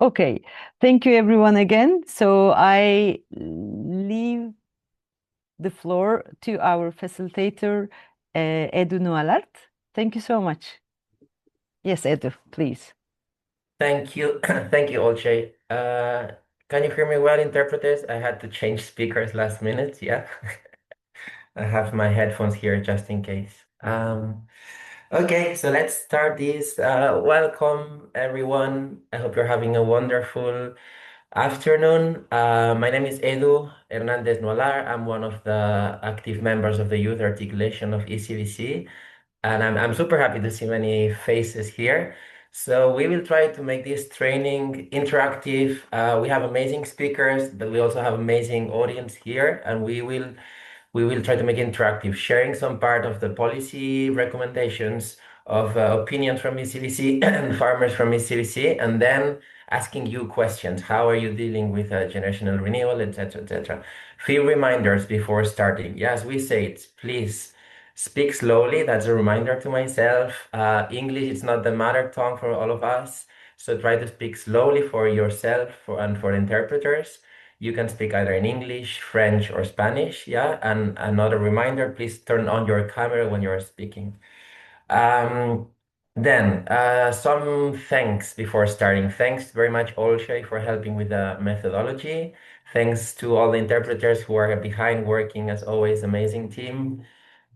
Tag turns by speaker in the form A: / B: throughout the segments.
A: Okay, thank you everyone again. So I leave the floor to our facilitator, Edu Nualart. Thank you so much. Yes, Edu, please.
B: Thank you. Thank you, Olcay. Can you hear me well, interpreters? I had to change speakers last minute. Yeah. I have my headphones here just in case. Okay, so let's start this. Welcome, everyone. I hope you're having a wonderful afternoon. My name is Edu Hernandez Nolar. I'm one of the active members of the Youth Articulation of ECVC. And I'm super happy to see many faces here. So we will try to make this training interactive. We have amazing speakers, but we also have amazing audience here, and we will try to make it interactive, sharing some part of the policy recommendations of opinions from ECVC and farmers from ECVC, and then asking you questions. How are you dealing with generational renewal, etc., etc. Few reminders before starting. Yes, we say it. Please speak slowly. That's a reminder to myself. English is not the mother tongue for all of us. So try to speak slowly for yourself and for interpreters. You can speak either in English, French, or Spanish. Yeah. And another reminder, please turn on your camera when you're speaking. Um, then, some thanks before starting. Thanks very much, Olshay, for helping with the methodology. Thanks to all the interpreters who are behind working, as always, amazing team.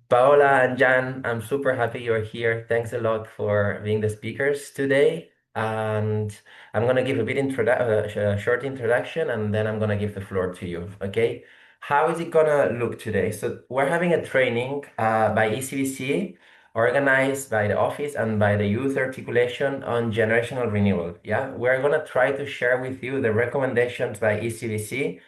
B: Paola and Jan, I'm super happy you're here. Thanks a lot for being the speakers today. And I'm going to give a bit short introduction, and then I'm going to give the floor to you. Okay. How is it going to look today? So we're having a training by ECVC, organized by the office and by the Youth Articulation on generational renewal. Yeah. We're going to try to share with you the recommendations by ECVC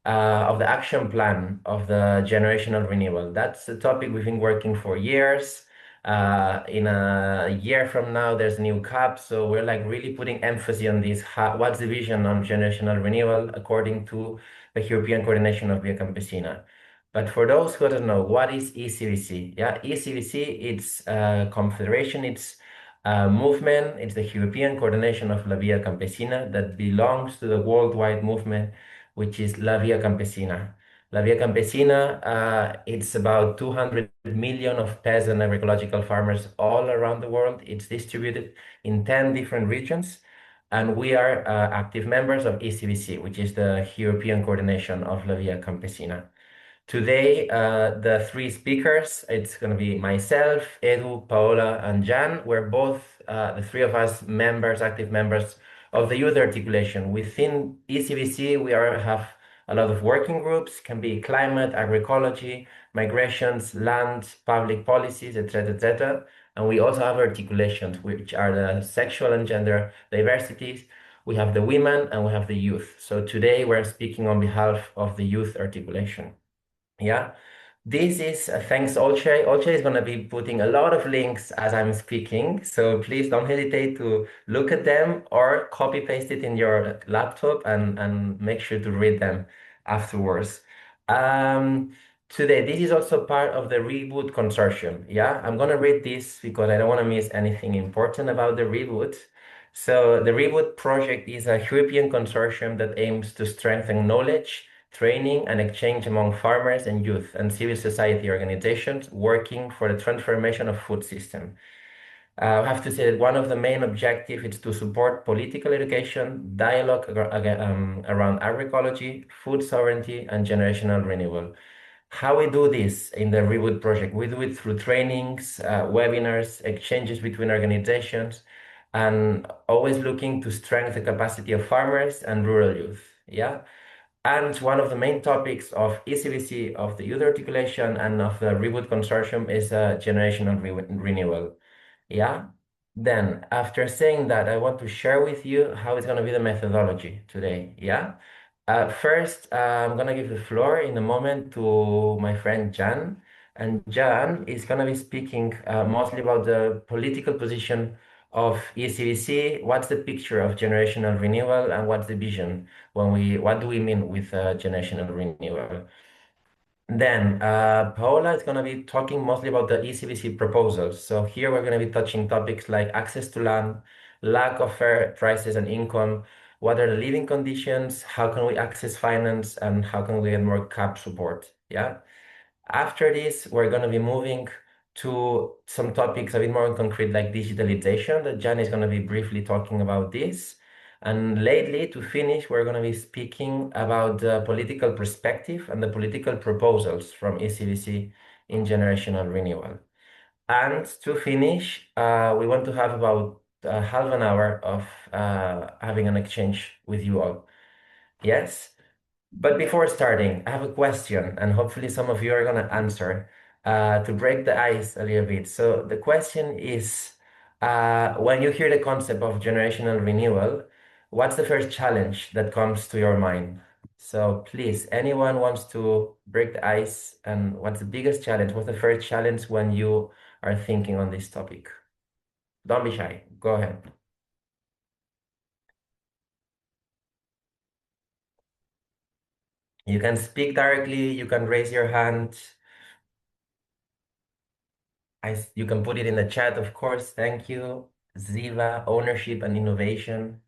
B: of the action plan of the generational renewal. That's a topic we've been working for years. In a year from now, there's a new CAP, so we're like really putting emphasis on this. What's the vision on generational renewal according to the European Coordination of Via Campesina? But for those who don't know, what is ECVC? Yeah, ECVC, it's a confederation, it's a movement, it's the European Coordination of La Via Campesina that belongs to the worldwide movement which is La Via Campesina. La Via Campesina, it's about 200 million of peasant agroecological farmers all around the world. It's distributed in 10 different regions. And we are active members of ECVC, which is the European coordination of La Via Campesina. Today, the three speakers, it's going to be myself, Edu, Paola, and Jan. We're both, the three of us, members, active members of the Youth Articulation. Within ECVC, have a lot of working groups, can be climate, agroecology, migrations, land, public policies, etc., etc. And we also have articulations, which are the sexual and gender diversities. We have the women and we have the youth. So today we're speaking on behalf of the Youth Articulation. Yeah, this is thanks Olcay. Olcay is going to be putting a lot of links as I'm speaking, so please don't hesitate to look at them or copy paste it in your laptop and make sure to read them afterwards. Um, Today, this is also part of the Reboot consortium. Yeah, I'm going to read this because I don't want to miss anything important about the Reboot. So the Reboot project is a European consortium that aims to strengthen knowledge, training and exchange among farmers and youth and civil society organizations working for the transformation of food system. I have to say that one of the main objectives is to support political education, dialogue around agroecology, food sovereignty, and generational renewal. How we do this in the Reboot project? We do it through trainings, webinars, exchanges between organizations, and always looking to strengthen the capacity of farmers and rural youth. Yeah. And one of the main topics of ECVC, of the Youth Articulation, and of the Reboot Consortium is generational renewal. Yeah. Then, after saying that, I want to share with you how it's going to be the methodology today. Yeah. First, I'm going to give the floor in a moment to my friend Jan. And Jan is going to be speaking mostly about the political position of ECVC. What's the picture of generational renewal and what's the vision what do we mean with generational renewal? Then Paola is going to be talking mostly about the ECVC proposals. So here we're going to be touching topics like access to land, lack of fair prices and income, what are the living conditions, how can we access finance, and how can we get more CAP support? Yeah. After this, we're going to be moving to some topics a bit more concrete, like digitalization, that Jan is going to be briefly talking about this. And lately, to finish, we're going to be speaking about the political perspective and the political proposals from ECVC in generational renewal. And to finish, we want to have about half an hour of having an exchange with you all. Yes? But before starting, I have a question, and hopefully some of you are going to answer to break the ice a little bit. So the question is, when you hear the concept of generational renewal, what's the first challenge that comes to your mind? So please, anyone wants to break the ice, and what's the biggest challenge? What's the first challenge when you are thinking on this topic? Don't be shy. Go ahead. You can speak directly, you can raise your hand. You can put it in the chat, of course. Thank you. Ziva, ownership and innovation.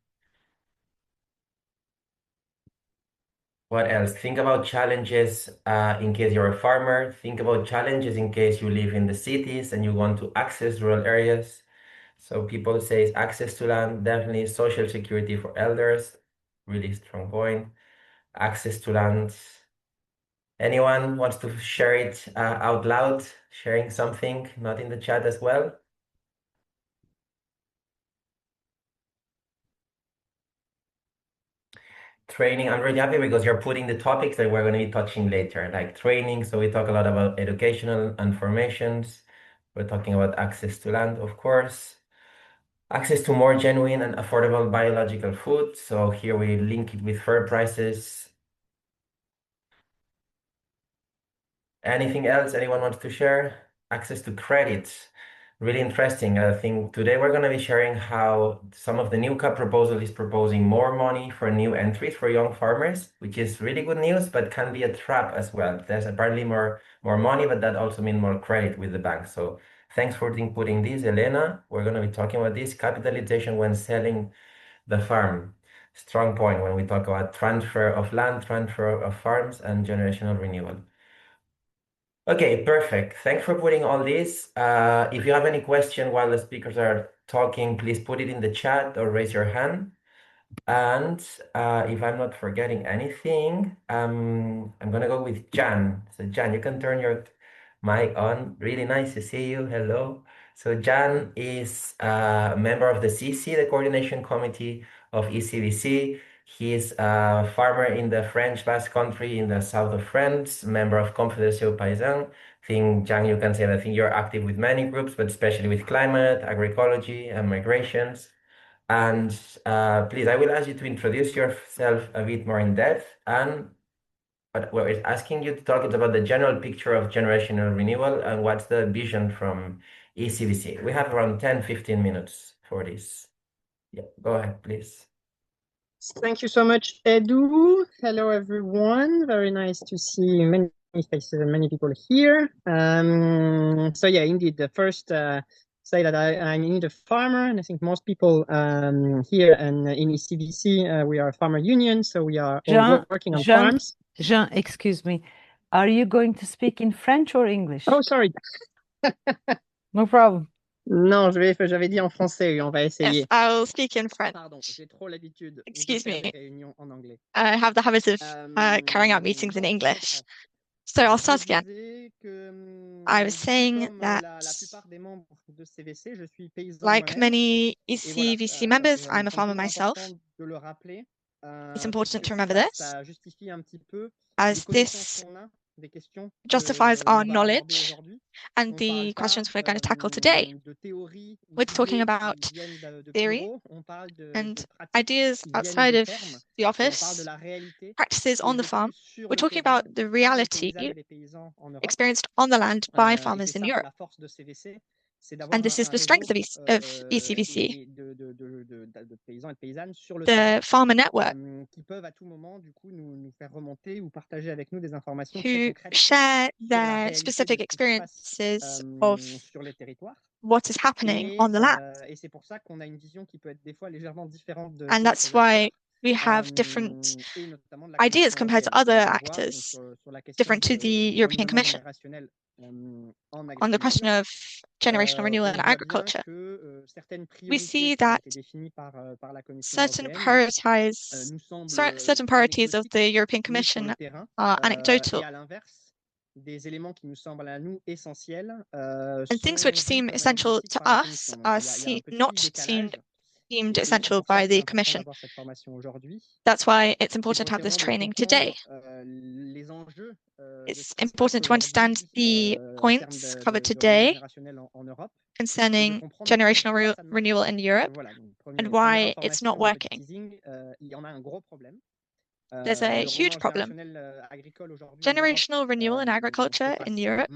B: What else? Think about challenges in case you're a farmer. Think about challenges in case you live in the cities and you want to access rural areas. So people say access to land, definitely social security for elders. Really strong point. Access to land. Anyone wants to share it out loud? Sharing something, not in the chat as well? Training, I'm really happy because you're putting the topics that we're going to be touching later, like training. So we talk a lot about educational and formations. We're talking about access to land, of course, access to more genuine and affordable biological food. So here we link it with fair prices. Anything else anyone wants to share? Access to credit. Really interesting. I think today we're going to be sharing how some of the new CAP proposal is proposing more money for new entries for young farmers, which is really good news, but can be a trap as well. There's apparently more money, but that also means more credit with the bank. So thanks for putting this, Elena. We're going to be talking about this capitalization when selling the farm. Strong point when we talk about transfer of land, transfer of farms, and generational renewal. Okay, perfect. Thanks for putting all this. If you have any question while the speakers are talking, please put it in the chat or raise your hand. And if I'm not forgetting anything, I'm gonna go with Jan. So Jan, you can turn your mic on. Really nice to see you. Hello. So Jan is a member of the CC, the Coordination Committee of ECVC. He is a farmer in the French Basque Country in the south of France, member of Confédération Paysanne. I think, Jan, you can say that I think you're active with many groups, but especially with climate, agroecology, and migrations. And please, I will ask you to introduce yourself a bit more in depth. And what we're asking you to talk is about the general picture of generational renewal and what's the vision from ECVC. We have around 10-15 minutes for this. Yeah, go ahead, please.
C: Thank you so much, Edu. Hello, everyone. Very nice to see many faces and many people here. So yeah, indeed, the first say that I'm indeed a farmer, and I think most people here and in ECVC, we are a farmer union, so we are all working on farms.
A: Jean, excuse me. Are you going to speak in French or English?
C: Oh, sorry.
A: No problem.
C: Non, j'avais dit en français, on va essayer.
D: Yes, I'll speak in French.
C: Pardon, j'ai trop l'habitude.
D: Excuse me.
C: Des réunions en anglais.
D: I have the habit of carrying out meetings in English. So I'll start again. I was saying that, like many ECVC members, I'm a farmer myself. It's important to remember this, as this justifies our knowledge and the questions we're going to tackle today. We're talking about theory and ideas outside of the office, practices on the farm. We're talking about the reality experienced on the land by farmers in Europe. And this is the strength of ECVC, the farmer network, who share their specific experiences of what is happening on the land.
C: Et c'est pour ça qu'on a une vision qui peut être des fois légèrement différente de
D: And that's why we have different ideas compared to other actors, different to the European Commission, on the question of generational renewal in agriculture. We see that certain priorities of the European Commission are anecdotal. And things which seem essential to us are not deemed essential by the Commission. That's why it's important to have this training today. It's important to understand the points covered today concerning generational renewal in Europe and why it's not working. There's a huge problem. Generational renewal in agriculture in Europe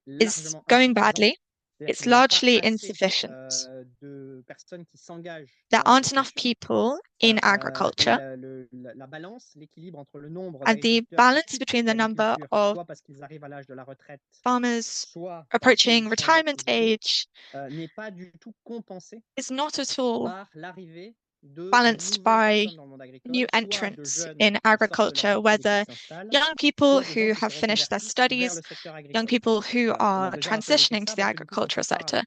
D: is going badly. It's largely insufficient. There aren't enough people in agriculture, and the balance between the number of farmers approaching retirement age is not at all balanced by new entrants in agriculture, whether young people who have finished their studies, young people who are transitioning to the agricultural sector.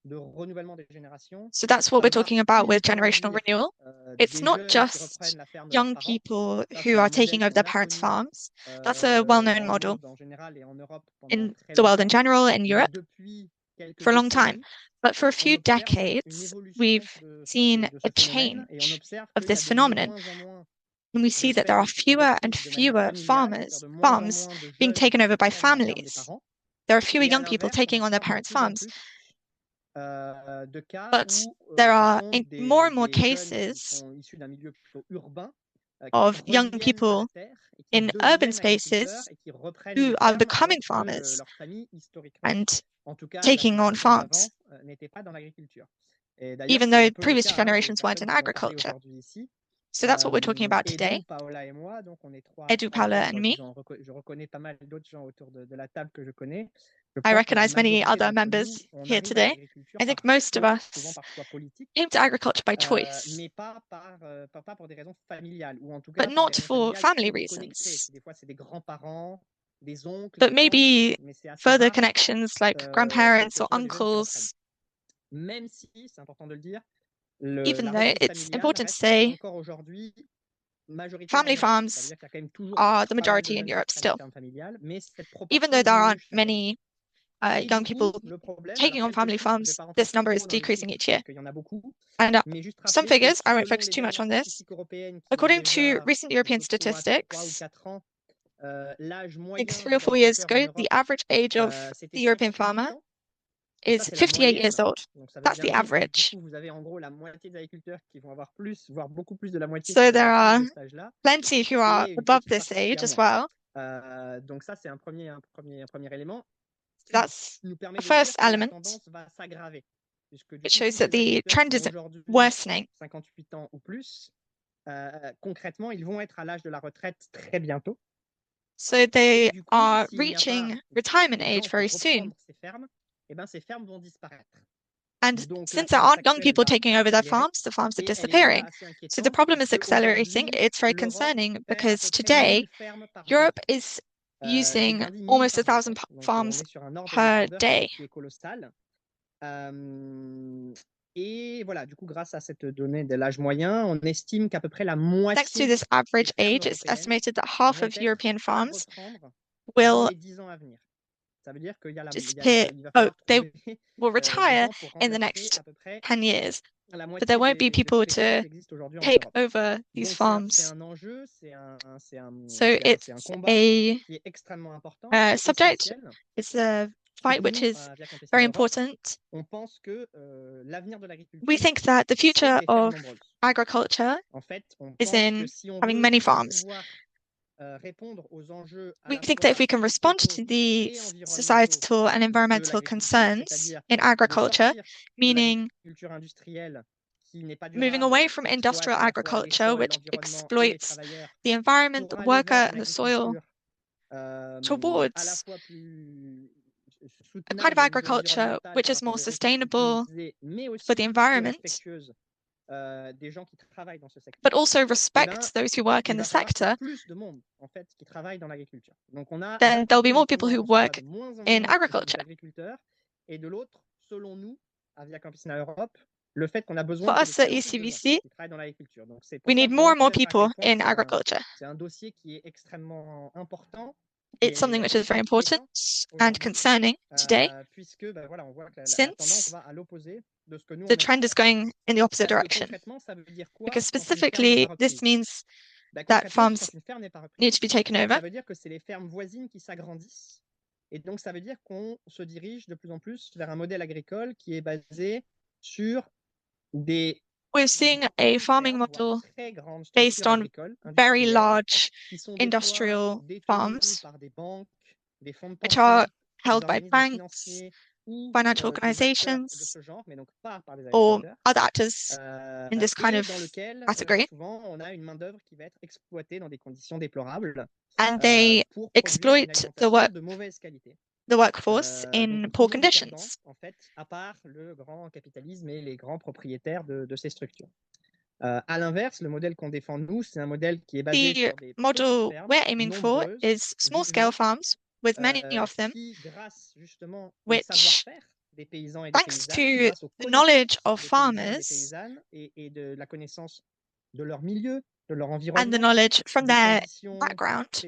D: So that's what we're talking about with generational renewal. It's not just young people who are taking over their parents' farms. That's a well-known model in the world in general, in Europe, for a long time. But for a few decades, we've seen a change of this phenomenon. And we see that there are fewer and fewer farms being taken over by families. There are fewer young people taking on their parents' farms. But there are more and more cases of young people in urban spaces who are becoming farmers and taking on farms, even though previous generations weren't in agriculture. So that's what we're talking about today. Edu, Paula, and me. I recognize many other members here today. I think most of us came to agriculture by choice, but not for family reasons. But maybe further connections like grandparents or uncles. Even though it's important to say, family farms are the majority in Europe still. Even though there aren't many young people taking on family farms, this number is decreasing each year. And some figures, I won't focus too much on this. According to recent European statistics, like 3 or 4 years ago, the average age of the European farmer is 58 years old. That's the average. So there are plenty who are above this age as well. That's the first element. It shows that the trend is worsening. So they are reaching retirement age very soon. And since there aren't young people taking over their farms, the farms are disappearing. So the problem is accelerating. It's very concerning because today, Europe is using almost 1,000 farms per day. Thanks to this average age, it's estimated that half of European farms will disappear. They will retire in the next 10 years. But there won't be people to take over these farms. So it's a subject, it's a fight which is very important. We think that the future of agriculture is in having many farms. We think that if we can respond to the societal and environmental concerns in agriculture, meaning moving away from industrial agriculture, which exploits the environment, the worker, and the soil, towards a kind of agriculture which is more sustainable for the environment, but also respects those who work in the sector, then there'll be more people who work in agriculture. For us at ECVC, we need more and more people in agriculture. It's something which is very important and concerning today, since the trend is going in the opposite direction. Because specifically, this means that farms need to be taken over.
C: Et donc, ça veut dire qu'on se dirige de plus en plus vers un modèle agricole qui est basé sur des
D: We're seeing a farming model based on very large industrial farms, which are held by banks, financial organizations, or other actors in this kind of category. And they exploit the workforce in poor conditions. The model we're aiming for is small-scale farms with many of them, which, thanks to the knowledge of farmers and the knowledge from their background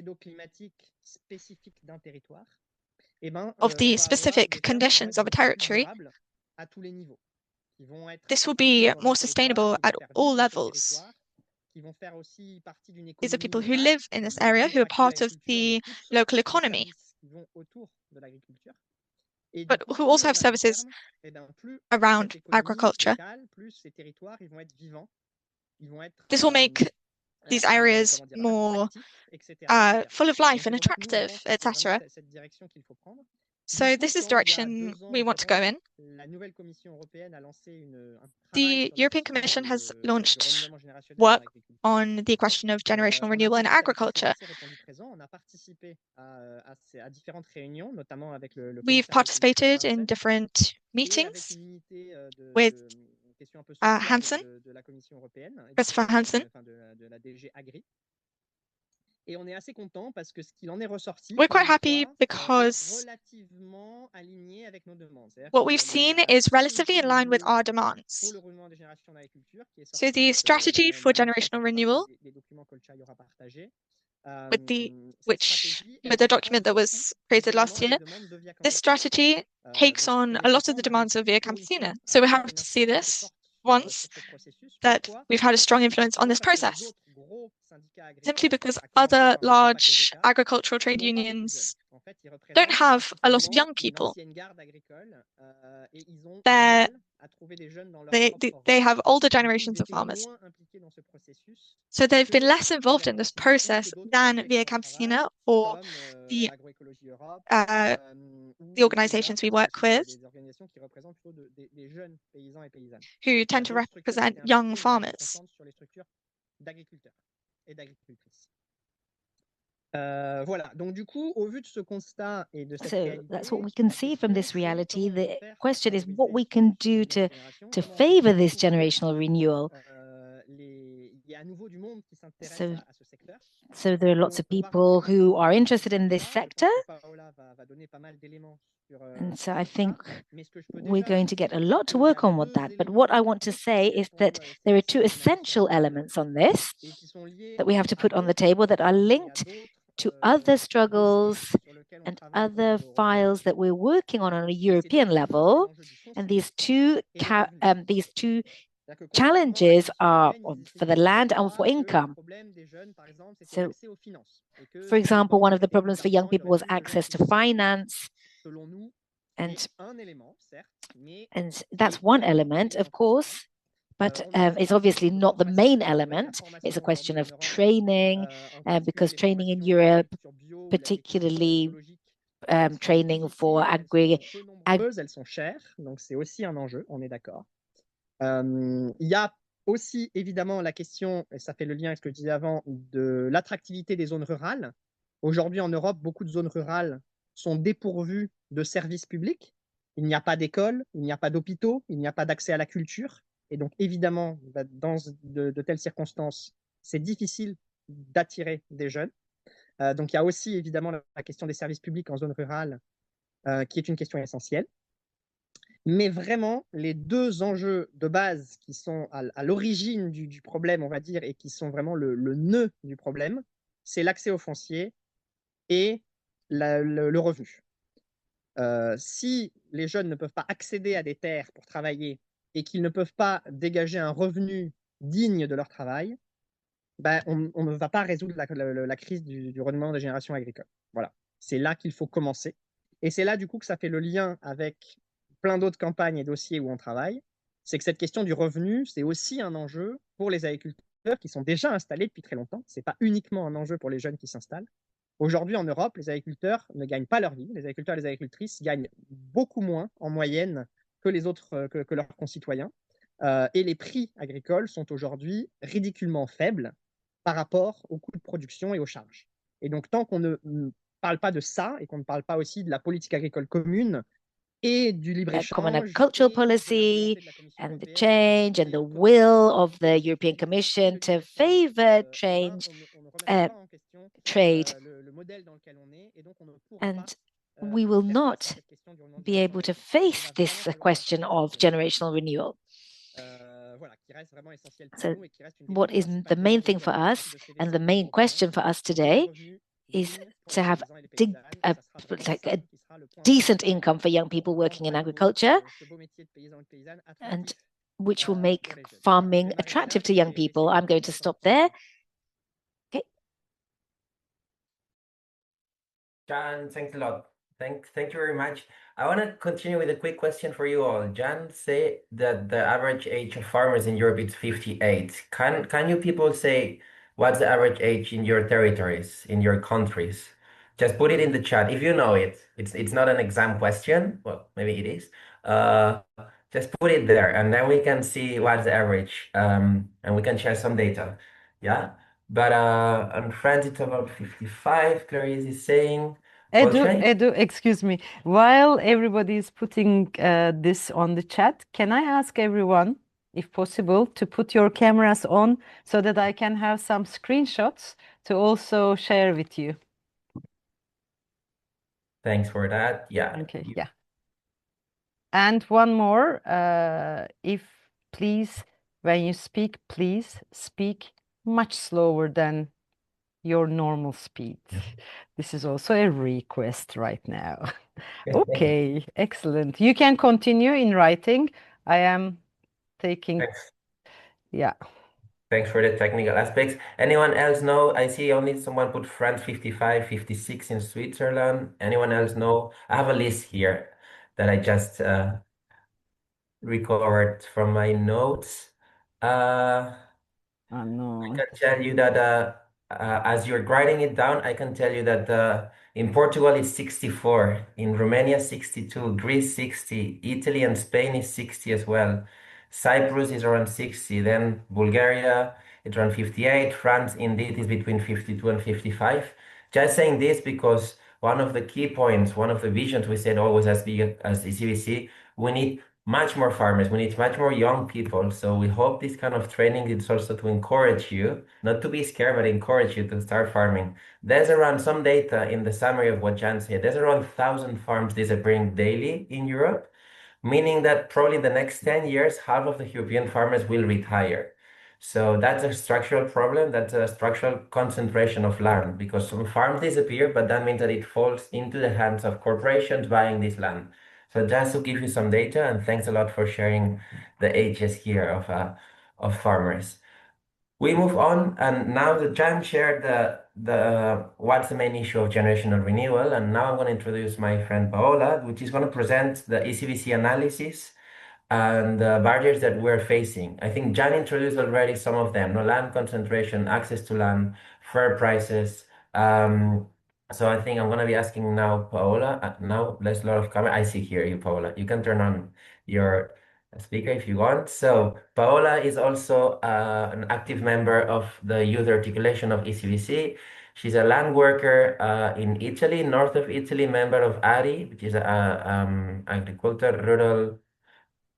D: of the specific conditions of a territory, this will be more sustainable at all levels. These are people who live in this area, who are part of the local economy, but who also have services around agriculture. This will make these areas more full of life and attractive, etc. So this is the direction we want to go in. The European Commission has launched work on the question of generational renewal in agriculture. We've participated in different meetings with Christopher Hansen. We're quite happy because what we've seen is relatively in line with our demands. So the strategy for generational renewal, with the document that was created last year, this strategy takes on a lot of the demands of Via Campesina. So we have to see this once, that we've had a strong influence on this process. Simply because other large agricultural trade unions don't have a lot of young people. They have older generations of farmers. So they've been less involved in this process than Via Campesina or the organizations we work with, who tend to represent young farmers.
A: So that's what we can see from this reality. The question is what we can do to favor this generational renewal. So there are lots of people who are interested in this sector. And so I think we're going to get a lot to work on with that. But what I want to say is that there are two essential elements on this that we have to put on the table that are linked to other struggles and other files that we're working on a European level. And these two challenges are for the land and for income. So, for example, one of the problems for young people was access to finance. And that's one element, of course, but it's obviously not the main element. It's a question of training, because training in Europe, particularly training for
C: elles sont chères, donc c'est aussi un enjeu, on est d'accord. Il y a aussi évidemment la question, et ça fait le lien avec ce que je disais avant, de l'attractivité des zones rurales. Aujourd'hui en Europe, beaucoup de zones rurales sont dépourvues de services publics. Il n'y a pas d'école, il n'y a pas d'hôpitaux, il n'y a pas d'accès à la culture. Et donc, évidemment, dans de telles circonstances, c'est difficile d'attirer des jeunes. Donc, il y a aussi, évidemment, la question des services publics en zone rurale, qui est une question essentielle. Mais vraiment, les deux enjeux de base qui sont à l'origine du problème, on va dire, et qui sont vraiment le nœud du problème, c'est l'accès au foncier et le revenu. Si les jeunes ne peuvent pas accéder à des terres pour travailler et qu'ils ne peuvent pas dégager un revenu digne de leur travail, ben, on ne va pas résoudre la crise du renouvellement des générations agricoles. Voilà, c'est là qu'il faut commencer. Et c'est là, du coup, que ça fait le lien avec plein d'autres campagnes et dossiers où on travaille. C'est que cette question du revenu, c'est aussi un enjeu pour les agriculteurs qui sont déjà installés depuis très longtemps. Ce n'est pas uniquement un enjeu pour les jeunes qui s'installent. Aujourd'hui, en Europe, les agriculteurs ne gagnent pas leur vie. Les agriculteurs et les agricultrices gagnent beaucoup moins en moyenne que les autres, que leurs concitoyens. Et les prix agricoles sont aujourd'hui ridiculement faibles par rapport aux coûts de production et aux charges. Et donc, tant qu'on ne parle pas de ça et qu'on ne parle pas aussi de la politique agricole commune et du
E: Common
C: libre-échange
E: agricultural policy and the change and the will of the European Commission to favor trade. And we will not be able to face this question of generational renewal. So what is the main thing for us and the main question for us today is to have a decent income for young people working in agriculture, and which will make farming attractive to young people. I'm going to stop there. Okay.
B: Jan, thanks a lot. Thank you very much. I want to continue with a quick question for you all. Jan say that the average age of farmers in Europe is 58. Can you people say what's the average age in your territories, in your countries? Just put it in the chat if you know it. It's not an exam question. Well, maybe it is. Just put it there, and then we can see what's the average, and we can share some data. Yeah. But on France, it's about 55. Clarice is saying.
A: Edu, excuse me. While everybody is putting this on the chat, can I ask everyone, if possible, to put your cameras on so that I can have some screenshots to also share with you?
B: Thanks for that. Yeah.
A: Okay. Yeah. And one more, if please, when you speak, please speak much slower than your normal speed. This is also a request right now. Okay, excellent. You can continue in writing. I am taking.
B: Thanks.
A: Yeah.
B: Thanks for the technical aspects. Anyone else know? I see only someone put France 55, 56 in Switzerland. Anyone else know? I have a list here that I just recovered from my notes.
A: No.
B: I can tell you that as you're writing it down, I can tell you that in Portugal it's 64, in Romania 62, Greece 60, Italy and Spain is 60 as well. Cyprus is around 60, then Bulgaria it's around 58, France indeed is between 52 and 55. Just saying this because one of the key points, one of the visions we said always as ECVC, we need much more farmers. We need much more young people. So we hope this kind of training is also to encourage you, not to be scared, but encourage you to start farming. There's around some data in the summary of what Jan said. There's around 1,000 farms disappearing daily in Europe, meaning that probably the next 10 years, half of the European farmers will retire. So that's a structural problem. That's a structural concentration of land because some farms disappear, but that means that it falls into the hands of corporations buying this land. So just to give you some data, and thanks a lot for sharing the ages here of farmers. We move on, and now that Jan shared the what's the main issue of generational renewal, and now I'm going to introduce my friend Paola, which is going to present the ECVC analysis and the barriers that we're facing. I think Jan introduced already some of them: no land concentration, access to land, fair prices. So I think I'm gonna be asking now, Paola. Now there's a lot of comment. I see here you, Paola. You can turn on your speaker if you want. So Paola is also an active member of the Youth Articulation of ECVC. She's a land worker in Italy, north of Italy, member of ARI, which is agriculture, rural.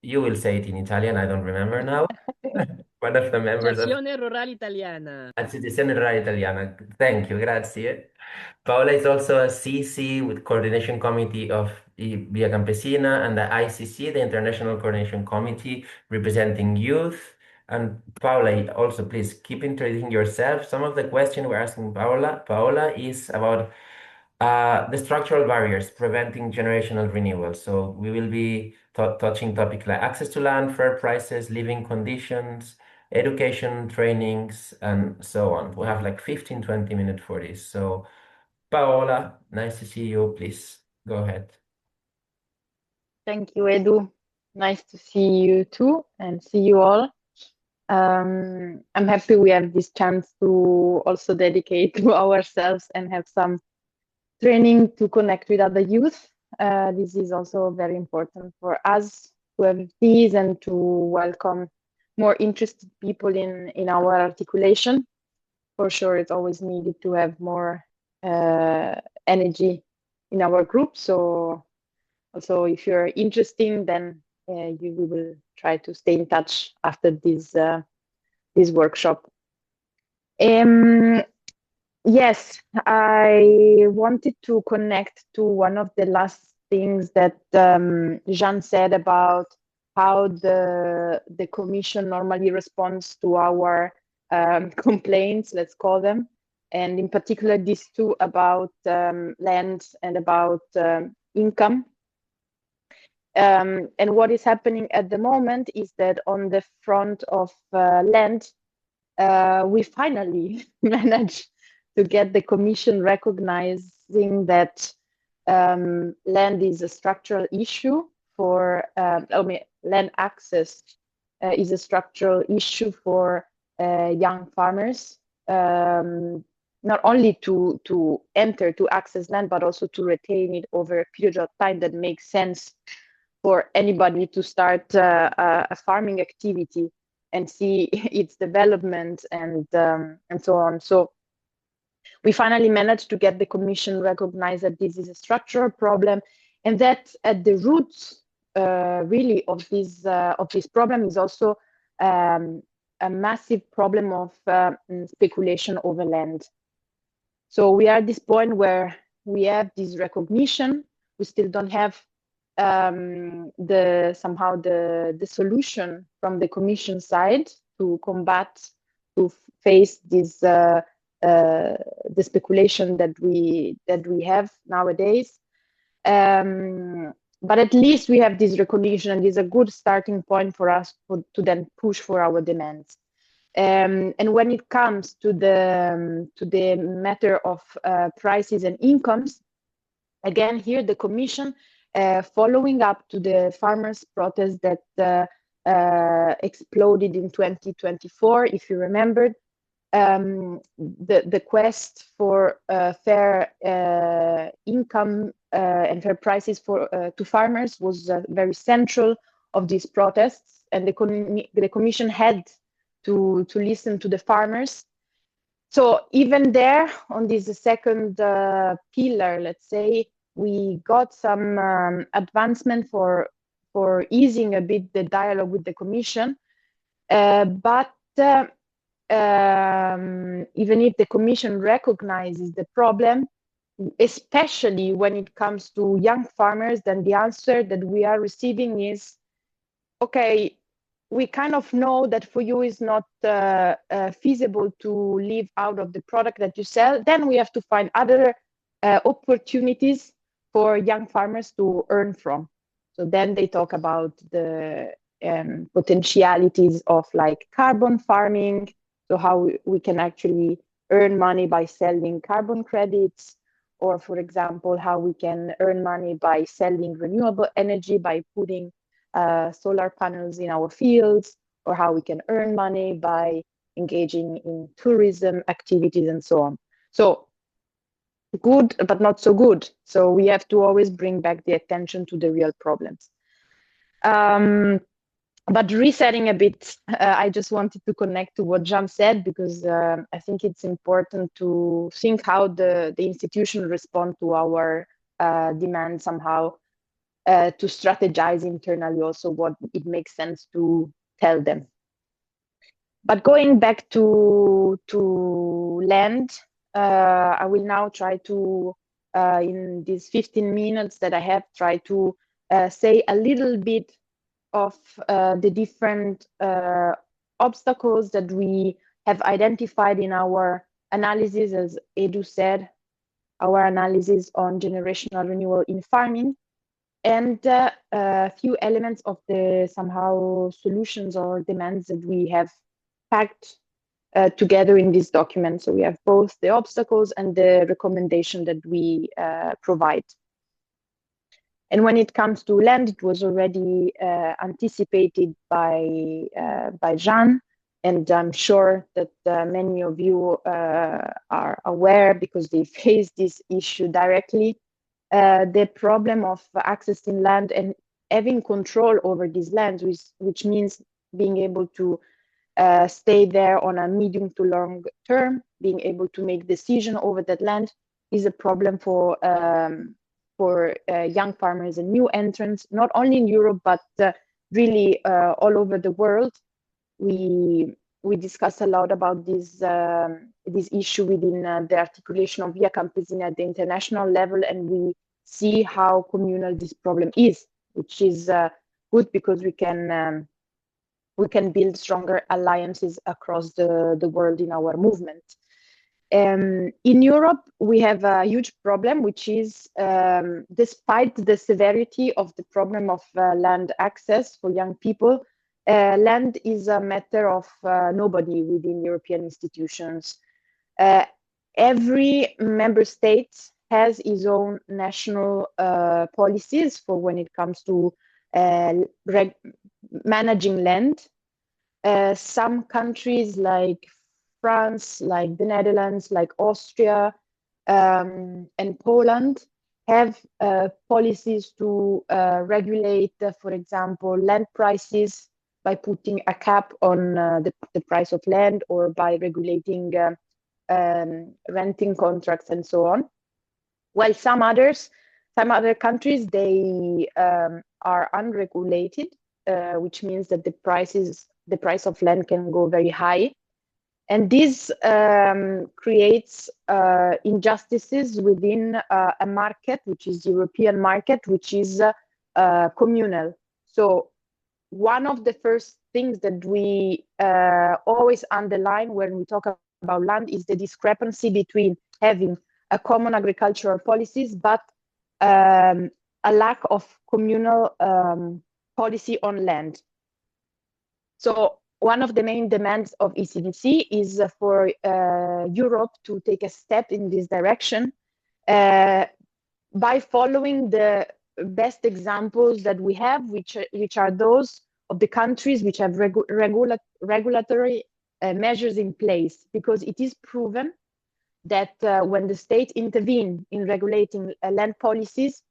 B: You will say it in Italian, I don't remember now. One of the members of
C: Associazione Rurale Italiana.
B: Associazione Rurale Italiana. Thank you, grazie. Paola is also a CC with Coordination Committee of Via Campesina and the ICC, the International Coordination Committee, representing youth. And Paola, also please keep introducing yourself. Some of the questions we're asking Paola is about the structural barriers preventing generational renewal. So we will be touching topics like access to land, fair prices, living conditions, education, trainings, and so on. We have like 15, 20 minutes for this. So Paola, nice to see you. Please go ahead.
F: Thank you, Edu. Nice to see you too and see you all. I'm happy we have this chance to also dedicate to ourselves and have some training to connect with other youth. This is also very important for us to have these and to welcome more interested people in our articulation. For sure, it's always needed to have more energy in our group. So also, if you're interested, then we will try to stay in touch after this workshop. Yes, I wanted to connect to one of the last things that Jean said about how the Commission normally responds to our complaints, let's call them, and in particular these two about land and about income. And what is happening at the moment is that on the front of land, we finally managed to get the Commission recognizing that land is a structural issue for land access is a structural issue for young farmers, not only to enter, to access land, but also to retain it over a period of time that makes sense for anybody to start a farming activity and see its development and so on. So we finally managed to get the Commission recognize that this is a structural problem, and that at the roots really of this problem is also a massive problem of speculation over land. So we are at this point where we have this recognition. We still don't have the solution from the Commission side to combat, to face this the speculation that we have nowadays. But at least we have this recognition, and it's a good starting point for us to then push for our demands. And when it comes to the matter of prices and incomes, again here the Commission, following up to the farmers' protest that exploded in 2024, if you remembered, the quest for fair income and fair prices to farmers was very central of these protests, and the Commission had to listen to the farmers. So even there, on this second pillar, let's say, we got some advancement for easing a bit the dialogue with the Commission, but even if the Commission recognizes the problem, especially when it comes to young farmers, then the answer that we are receiving is, okay, we kind of know that for you is not feasible to live out of the product that you sell. Then we have to find other opportunities for young farmers to earn from. So then they talk about the potentialities of like carbon farming, so how we can actually earn money by selling carbon credits, or for example, how we can earn money by selling renewable energy by putting solar panels in our fields, or how we can earn money by engaging in tourism activities and so on. So good, but not so good. So we have to always bring back the attention to the real problems. But resetting a bit, I just wanted to connect to what Jean said, because I think it's important to think how the institution respond to our demand somehow, to strategize internally also what it makes sense to tell them. But going back to land, I will now try to, in these 15 minutes that I have, try to say a little bit of the different obstacles that we have identified in our analysis, as Edu said, our analysis on generational renewal in farming, and a few elements of the somehow solutions or demands that we have packed together in this document. So we have both the obstacles and the recommendation that we provide. And when it comes to land, it was already anticipated by Jean, and I'm sure that many of you are aware, because they face this issue directly, the problem of accessing land and having control over these lands, which means being able to stay there on a medium to long term, being able to make decision over that land, is a problem for young farmers and new entrants, not only in Europe, but really all over the world. We discuss a lot about this issue within the articulation Via Campesina at the international level, and we see how communal this problem is, which is good, because we can build stronger alliances across the world in our movement. In Europe, we have a huge problem, which is, despite the severity of the problem of land access for young people, land is a matter of nobody within European institutions. Every member state has its own national policies for when it comes to managing land. Some countries like France, like the Netherlands, like Austria, and Poland have policies to regulate, for example, land prices by putting a cap on the price of land, or by regulating renting contracts and so on. While some other countries, they are unregulated, which means that the price of land can go very high. And this creates injustices within a market, which is the European market, which is communal. So one of the first things that we always underline when we talk about land is the discrepancy between having a common agricultural policies, but a lack of communal policy on land. So one of the main demands of ECVC is for Europe to take a step in this direction by following the best examples that we have, which are those of the countries which have regulatory measures in place, because it is proven that when the state intervene in regulating land policies,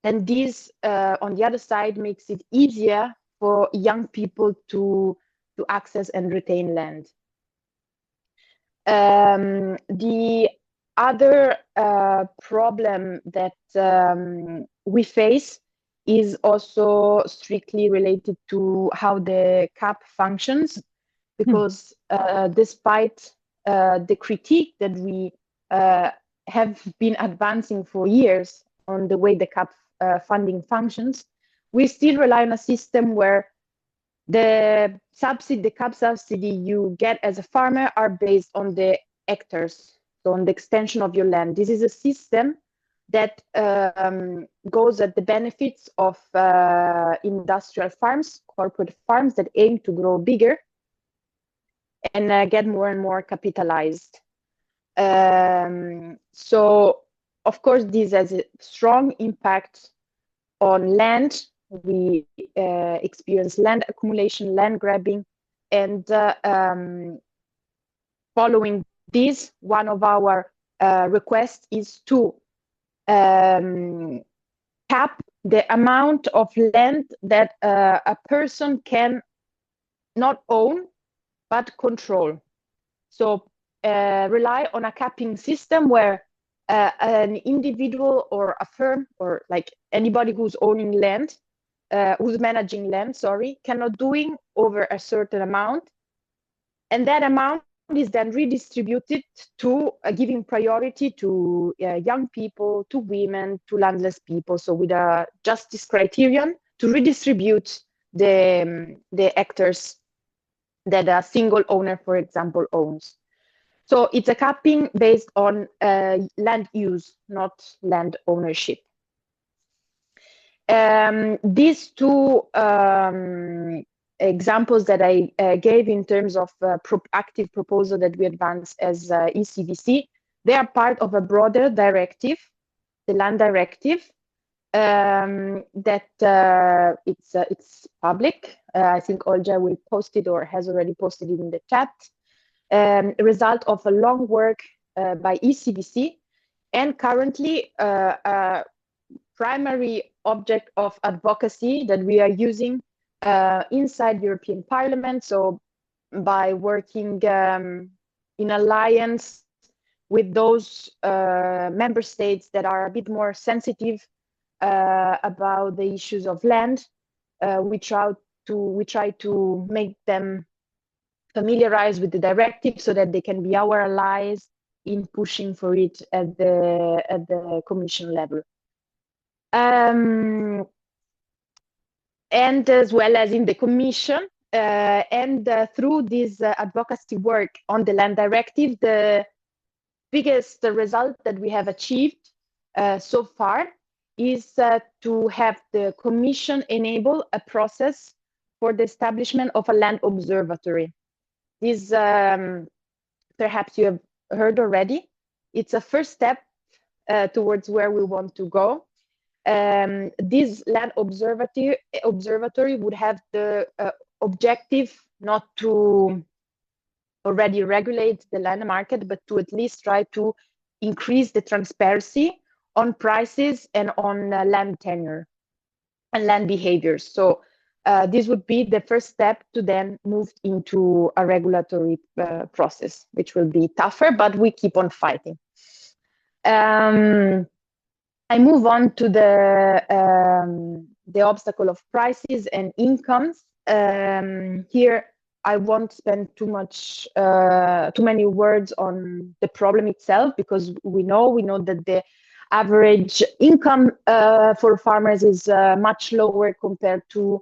F: then this, on the other side, makes it easier for young people to access and retain land. The other problem that we face is also strictly related to how the CAP functions, because despite the critique that we have been advancing for years on the way the CAP funding functions, we still rely on a system where the CAP subsidy you get as a farmer are based on the hectares, so on the extension of your land. This is a system that goes at the benefits of industrial farms, corporate farms that aim to grow bigger and get more and more capitalized. So, of course, this has a strong impact on land. We experience land accumulation, land grabbing, and following this, one of our requests is to cap the amount of land that a person can not own, but control. So rely on a capping system where an individual or a firm or like anybody who's owning land, who's managing land, sorry, cannot doing over a certain amount. And that amount is then redistributed to giving priority to young people, to women, to landless people. So with a justice criterion to redistribute the hectares that a single owner, for example, owns. So it's a capping based on land use, not land ownership. These two examples that I gave in terms of active proposal that we advanced as ECVC, they are part of a broader directive, the land directive, that it's public. I think Olja will post it or has already posted it in the chat. A result of a long work by ECVC, and currently primary object of advocacy that we are using inside European Parliament. So by working in alliance with those member states that are a bit more sensitive about the issues of land, we try to make them familiarized with the directive so that they can be our allies in pushing for it at the Commission level. And as well as in the Commission, and through this advocacy work on the land directive, the biggest result that we have achieved so far is to have the Commission enable a process for the establishment of a land observatory. This perhaps you have heard already. It's a first step towards where we want to go. This land observatory would have the objective not to already regulate the land market, but to at least try to increase the transparency on prices and on land tenure and land behaviors. So this would be the first step to then move into a regulatory process, which will be tougher, but we keep on fighting. I move on to the obstacle of prices and incomes. Here, I won't spend too many words on the problem itself, because we know that the average income for farmers is much lower compared to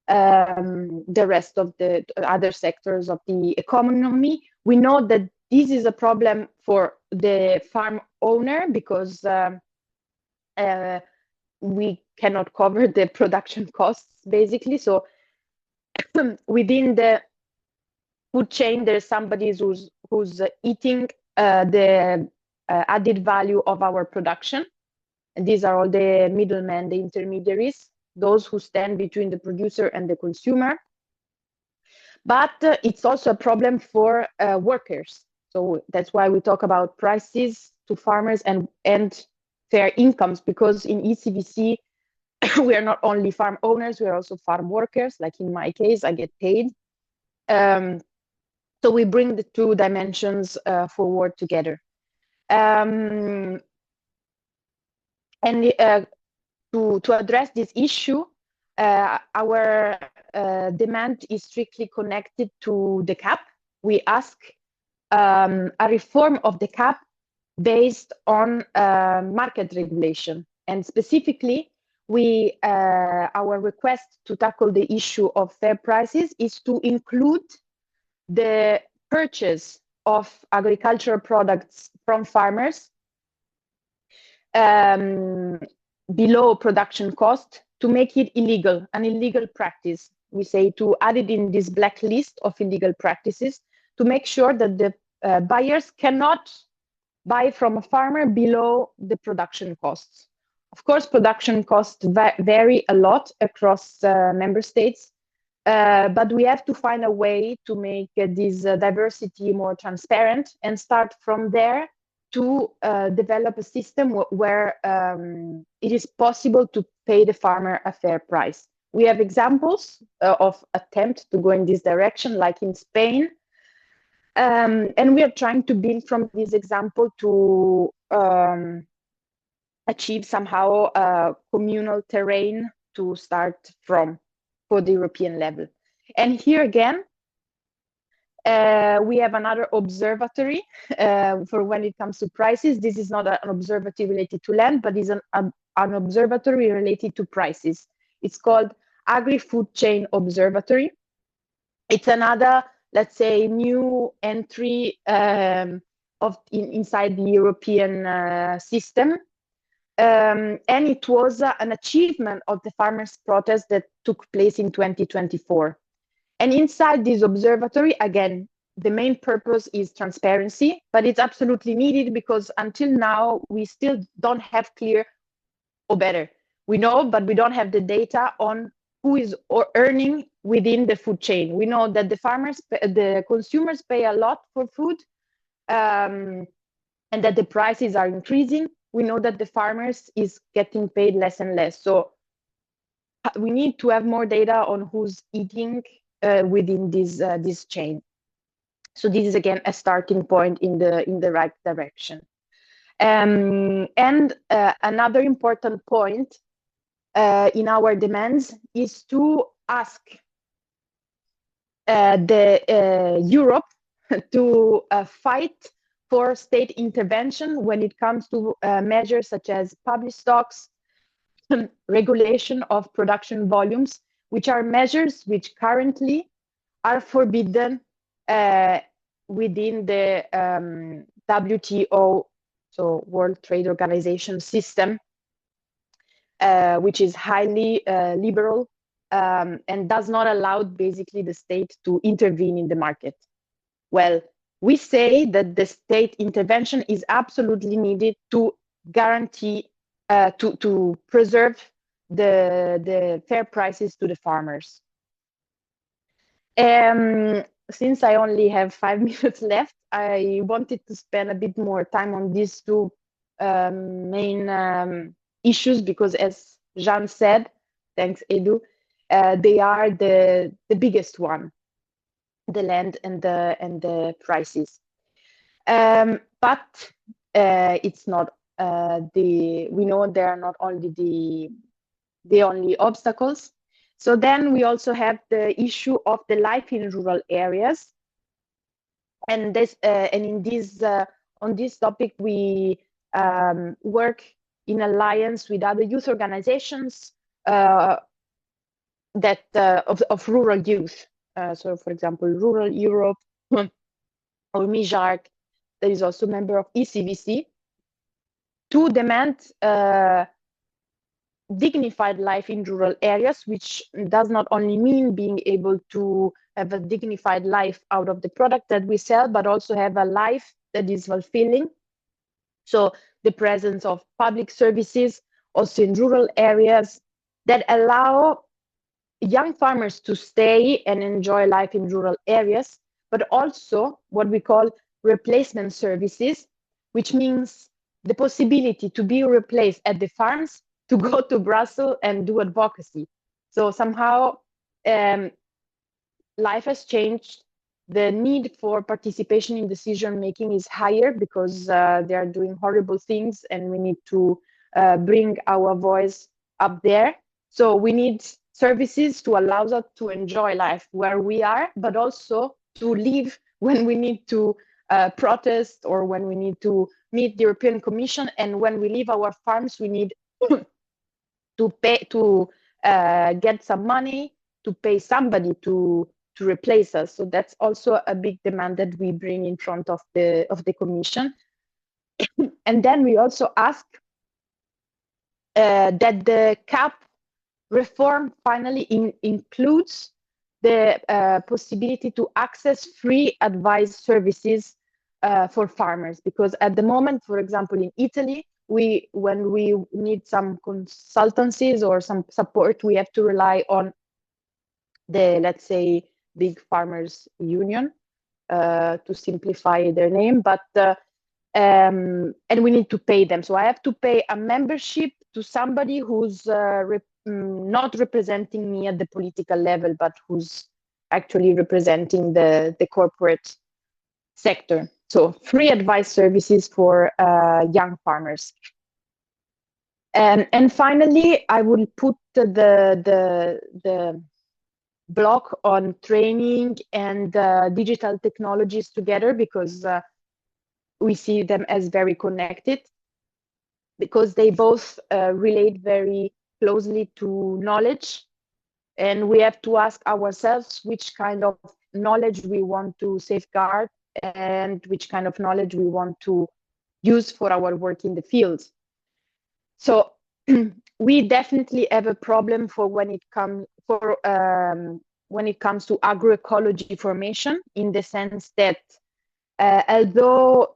F: the rest of the other sectors of the economy. We know that this is a problem for the farm owner because we cannot cover the production costs, basically. So within the food chain, there's somebody who's eating the added value of our production. And these are all the middlemen, the intermediaries, those who stand between the producer and the consumer. But it's also a problem for workers. So that's why we talk about prices to farmers and fair incomes, because in ECVC, we are not only farm owners, we are also farm workers. Like in my case, I get paid. So we bring the two dimensions forward together. And to address this issue, our demand is strictly connected to the CAP. We ask a reform of the CAP based on market regulation. And specifically, our request to tackle the issue of fair prices is to include the purchase of agricultural products from farmers below production cost, to make it illegal, an illegal practice. We say to add it in this blacklist of illegal practices, to make sure that the buyers cannot buy from a farmer below the production costs. Of course, production costs vary a lot across member states, but we have to find a way to make this diversity more transparent and start from there to develop a system where it is possible to pay the farmer a fair price. We have examples of attempts to go in this direction, like in Spain. And we are trying to build from this example to achieve somehow a communal terrain to start from for the European level. And here again, we have another observatory for when it comes to prices. This is not an observatory related to land, but is an observatory related to prices. It's called Agri-Food Chain Observatory. It's another, let's say, new entry inside the European system. And it was an achievement of the farmers' protest that took place in 2024. And inside this observatory, again, the main purpose is transparency, but it's absolutely needed because until now, we still don't have clear, or better, we know, but we don't have the data on who is earning within the food chain. We know that the consumers pay a lot for food and that the prices are increasing. We know that the farmers is getting paid less and less. So we need to have more data on who's eating within this chain. So this is again a starting point in the right direction. And another important point in our demands is to ask Europe to fight for state intervention when it comes to measures such as public stocks, regulation of production volumes, which are measures which currently are forbidden within the WTO, so World Trade Organization system, which is highly liberal and does not allow basically the state to intervene in the market. Well, we say that the state intervention is absolutely needed to guarantee, to preserve the fair prices to the farmers. Since I only have 5 minutes left, I wanted to spend a bit more time on these two main issues because, as Jean said, thanks Edu, they are the biggest one, the land and the prices. But it's not we know they are not only the only obstacles. So then we also have the issue of the life in rural areas, and this and in this on this topic we work in alliance with other youth organizations that of rural youth. So, for example, Rural Europe or MIJARC, that is also a member of ECVC, to demand dignified life in rural areas, which does not only mean being able to have a dignified life out of the product that we sell, but also have a life that is fulfilling. So the presence of public services also in rural areas that allow young farmers to stay and enjoy life in rural areas, but also what we call replacement services, which means the possibility to be replaced at the farms to go to Brussels and do advocacy. So somehow life has changed. The need for participation in decision making is higher because they are doing horrible things and we need to bring our voice up there. So we need services to allow us to enjoy life where we are, but also to live when we need to protest or when we need to meet the European Commission. And when we leave our farms, we need to pay to get some money to pay somebody to replace us. So that's also a big demand that we bring in front of the Commission. And then we also ask that the CAP reform finally includes the possibility to access free advice services for farmers, because at the moment, for example, in Italy, when we need some consultancies or some support, we have to rely on the, let's say, big farmers union to simplify their name, but and we need to pay them. So I have to pay a membership to somebody who's not representing me at the political level, but who's actually representing the corporate sector. So free advice services for young farmers. And finally, I will put the block on training and digital technologies together, because we see them as very connected, because they both relate very closely to knowledge. And we have to ask ourselves which kind of knowledge we want to safeguard and which kind of knowledge we want to use for our work in the field. So we definitely have a problem for when it comes to agroecology formation, in the sense that although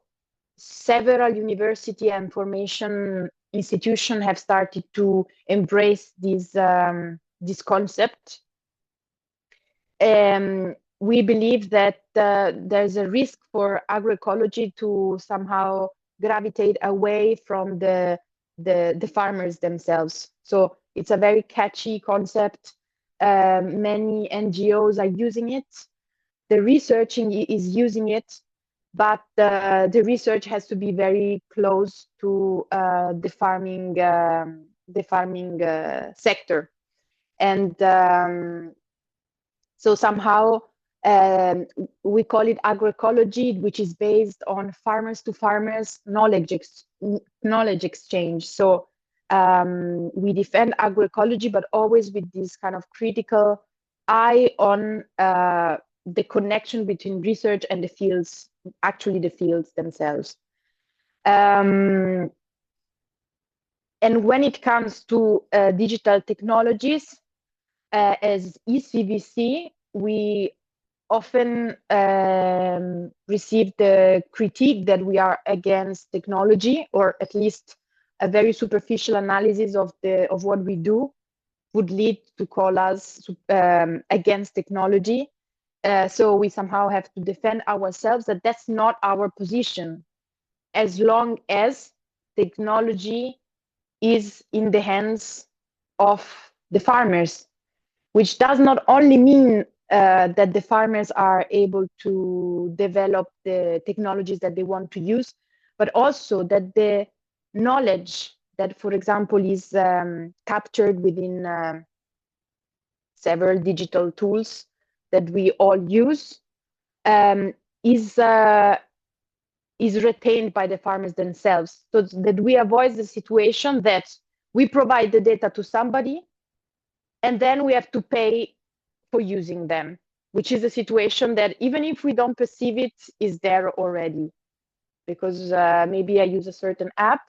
F: several university and formation institutions have started to embrace this concept, we believe that there's a risk for agroecology to somehow gravitate away from the farmers themselves. So it's a very catchy concept. Many NGOs are using it. The researching is using it, but the research has to be very close to the farming sector. And so somehow we call it agroecology, which is based on farmers to farmers knowledge exchange. So we defend agroecology, but always with this kind of critical eye on the connection between research and the fields, actually the fields themselves. And when it comes to digital technologies, as ECVC, we often receive the critique that we are against technology, or at least a very superficial analysis of what we do would lead to call us against technology. So we somehow have to defend ourselves that that's not our position, as long as technology is in the hands of the farmers, which does not only mean that the farmers are able to develop the technologies that they want to use, but also that the knowledge that, for example, is captured within several digital tools that we all use is retained by the farmers themselves, so that we avoid the situation that we provide the data to somebody and then we have to pay for using them, which is a situation that, even if we don't perceive it, is there already. Because maybe I use a certain app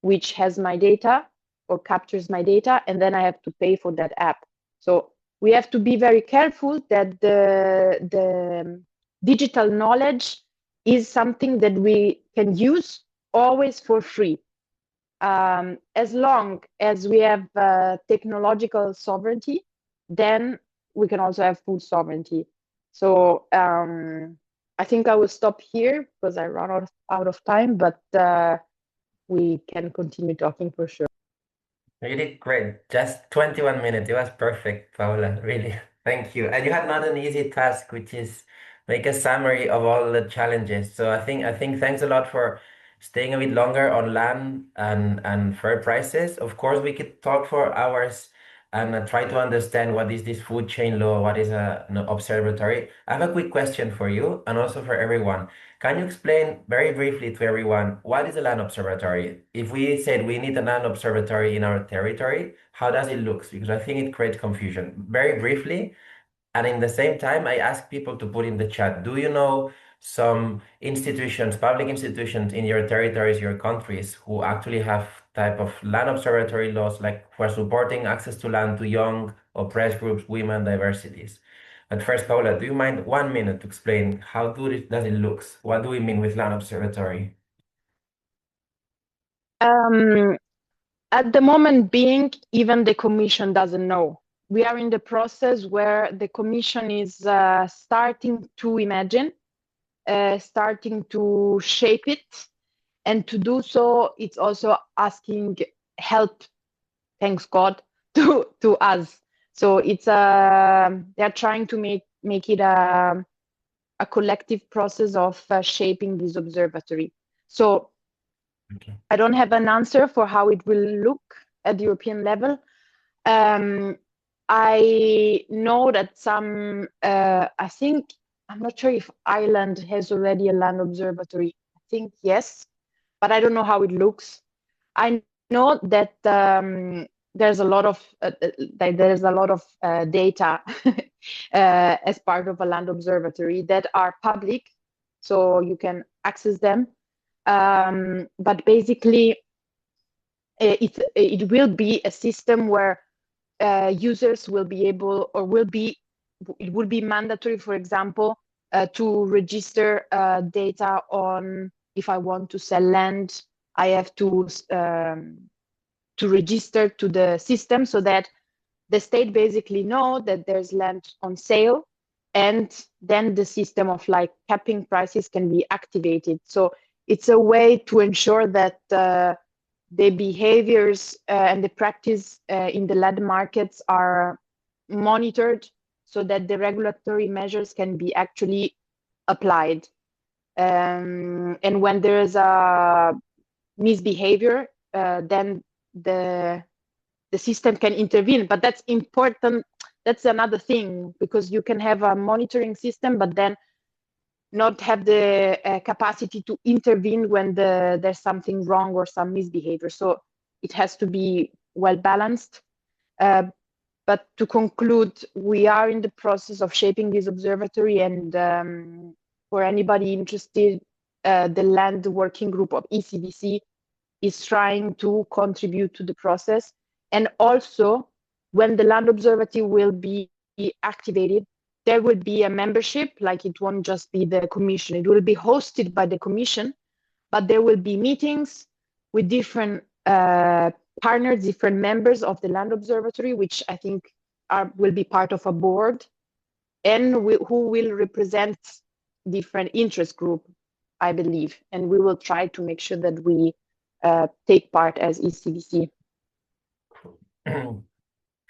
F: which has my data or captures my data, and then I have to pay for that app. So we have to be very careful that the digital knowledge is something that we can use always for free. As long as we have technological sovereignty, then we can also have food sovereignty. So I think I will stop here because I run out of time, but we can continue talking for sure.
B: You did great. Just 21 minutes. It was perfect, Paula. Really. Thank you. And you had not an easy task, which is make a summary of all the challenges. So I think thanks a lot for staying a bit longer on land and fair prices. Of course, we could talk for hours and try to understand what is this food chain law, what is an observatory. I have a quick question for you and also for everyone. Can you explain very briefly to everyone what is a land observatory? If we said we need a land observatory in our territory, how does it look? Because I think it creates confusion. Very briefly, and in the same time, I ask people to put in the chat, do you know some institutions, public institutions in your territories, your countries, who actually have type of land observatory laws, like for supporting access to land to young, oppressed groups, women, diversities? But first, Paula, do you mind 1 minute to explain how does it look? What do we mean with land observatory?
F: At the moment being, even the Commission doesn't know. We are in the process where the Commission is starting to imagine, starting to shape it, and to do so, it's also asking help, thanks God, to us. So it's they're trying to make it a collective process of shaping this observatory. So I don't have an answer for how it will look at the European level. I know that some, I think, I'm not sure if Ireland has already a land observatory. I think yes, but I don't know how it looks. I know that there's a lot of data as part of a land observatory that are public, so you can access them. But basically, it will be a system where users will be able, or it will be mandatory, for example, to register data on, if I want to sell land, I have to register to the system so that the state basically know that there's land on sale, and then the system of like capping prices can be activated. So it's a way to ensure that the behaviors and the practice in the land markets are monitored so that the regulatory measures can be actually applied. And when there is a misbehavior, then the system can intervene. But that's important. That's another thing, because you can have a monitoring system, but then not have the capacity to intervene when there's something wrong or some misbehavior. So it has to be well balanced. But to conclude, we are in the process of shaping this observatory, and for anybody interested, the land working group of ECVC is trying to contribute to the process. And also, when the land observatory will be activated, there will be a membership, like it won't just be the commission. It will be hosted by the commission, but there will be meetings with different partners, different members of the land observatory, which I think will be part of a board, and who will represent different interest group, I believe. And we will try to make sure that we take part as ECVC.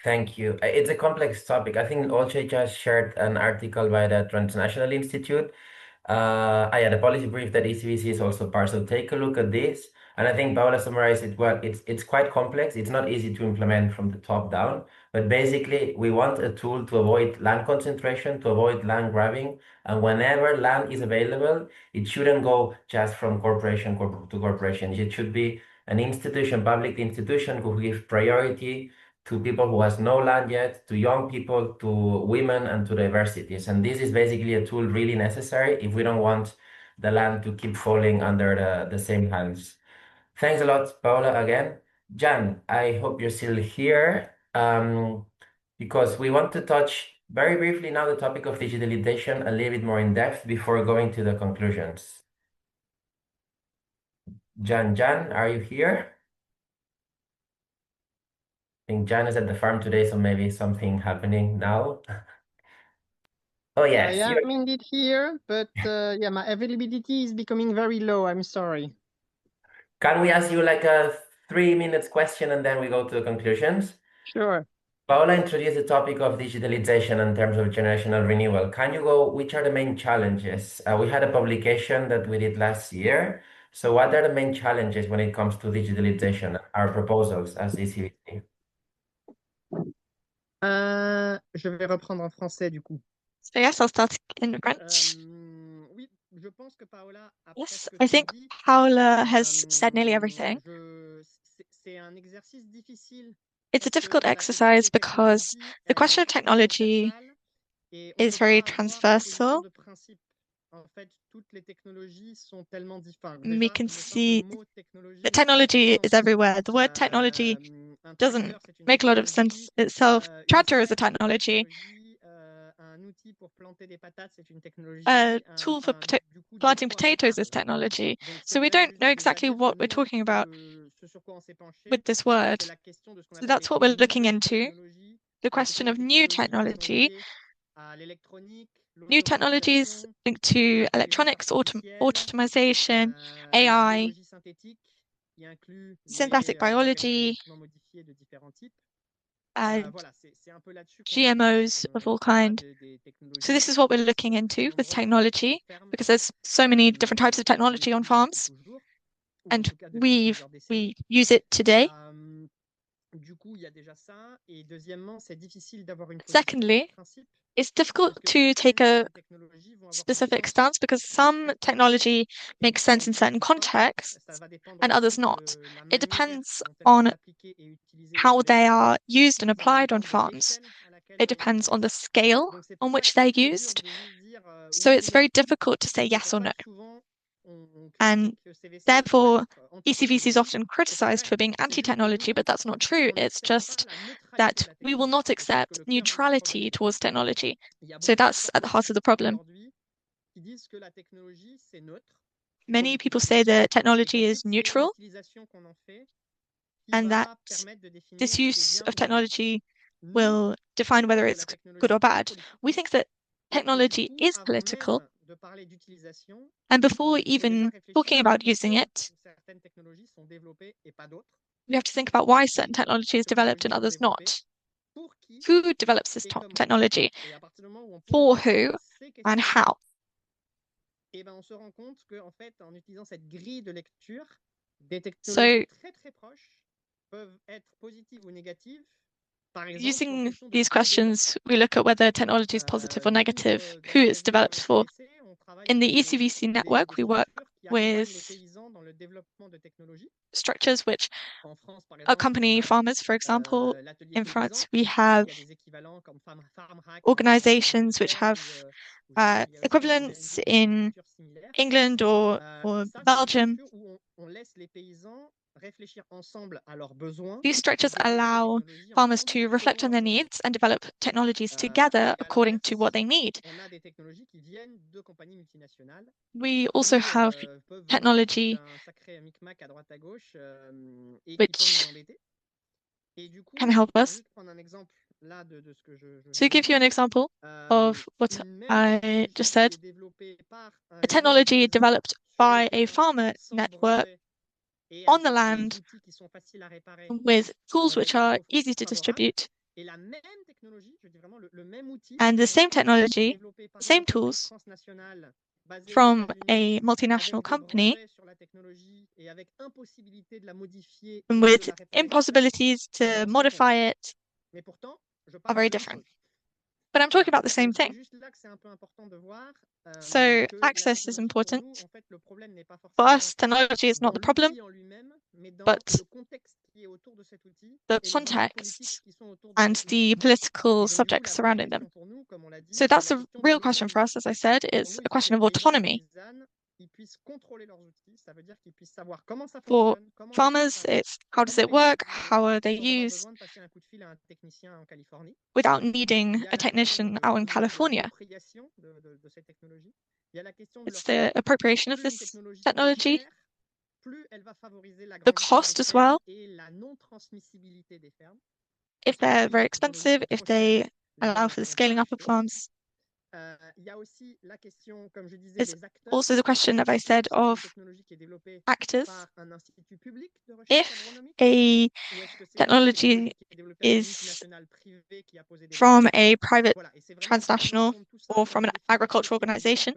B: Thank you. It's a complex topic. I think Olche just shared an article by the Transnational Institute. I had a policy brief that ECVC is also part, so take a look at this. And I think Paola summarized it well. It's quite complex. It's not easy to implement from the top down, but basically we want a tool to avoid land concentration, to avoid land grabbing. And whenever land is available, it shouldn't go just from corporation to corporation. It should be an institution, public institution, who give priority to people who has no land yet, to young people, to women, and to diversities. And this is basically a tool really necessary if we don't want the land to keep falling under the same hands. Thanks a lot, Paola, again. Jan, I hope you're still here, because we want to touch very briefly now the topic of digitalization a little bit more in depth before going to the conclusions. Jan, are you here? I think Jan is at the farm today, so maybe something happening now. Oh, yes.
C: I am indeed here, but yeah, my availability is becoming very low. I'm sorry.
B: Can we ask you like a 3 minutes question and then we go to the conclusions?
C: Sure.
B: Paola introduced the topic of digitalization in terms of generational renewal. Can you go, which are the main challenges? We had a publication that we did last year. So what are the main challenges when it comes to digitalization, our proposals as ECVC?
C: Je vais reprendre en français du coup.
D: So yes, I'll start in French.
C: Oui, je pense que Paola a
D: Yes,
C: presque
D: I think
C: tout dit.
D: Paola has said nearly everything.
C: C'est un exercice difficile.
D: It's a difficult exercise because the question of technology is very transversal. We can see that technology is everywhere. The word technology doesn't make a lot of sense itself. Tractor is a technology. A tool for planting potatoes is technology. So we don't know exactly what we're talking about with this word. So that's what we're looking into. The question of new technology. New technologies linked to electronics, automation, AI, synthetic biology, and GMOs of all kind. So this is what we're looking into with technology, because there's so many different types of technology on farms, and we use it today. Secondly, it's difficult to take a specific stance because some technology makes sense in certain contexts and others not. It depends on how they are used and applied on farms. It depends on the scale on which they're used. So it's very difficult to say yes or no. And therefore, ECVC is often criticized for being anti-technology, but that's not true. It's just that we will not accept neutrality towards technology. So that's at the heart of the problem. Many people say that technology is neutral and that this use of technology will define whether it's good or bad. We think that technology is political. And before even talking about using it, we have to think about why certain technology is developed and others not. Who develops this technology? For who? And how? So, using these questions, we look at whether technology is positive or negative, who it's developed for. In the ECVC network, we work with structures which accompany farmers. For example, in France, we have organizations which have equivalents in England or Belgium. These structures allow farmers to reflect on their needs and develop technologies together according to what they need. We also have technology which can help us. To give you an example of what I just said, a technology developed by a farmer network on the land with tools which are easy to distribute. And the same technology, same tools from a multinational company with impossibilities to modify it are very different. But I'm talking about the same thing. So access is important. For us, technology is not the problem, but the context and the political subjects surrounding them. So that's a real question for us, as I said, is a question of autonomy. For farmers, it's how does it work? How are they used? Without needing a technician out in California. It's the appropriation of this technology, the cost as well. If they're very expensive, if they allow for the scaling up of farms. It's also the question that I said of actors. If a technology is from a private transnational or from an agricultural organization.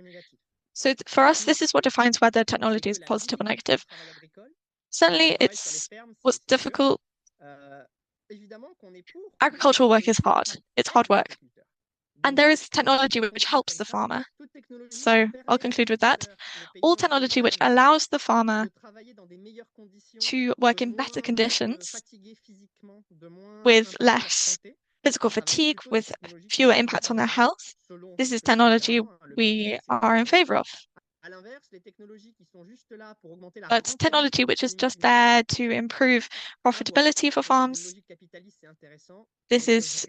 D: So for us, this is what defines whether technology is positive or negative. Certainly, it's what's difficult. Agricultural work is hard. It's hard work. And there is technology which helps the farmer. So I'll conclude with that. All technology which allows the farmer to work in better conditions with less physical fatigue, with fewer impacts on their health. This is technology we are in favor of. But technology which is just there to improve profitability for farms, this is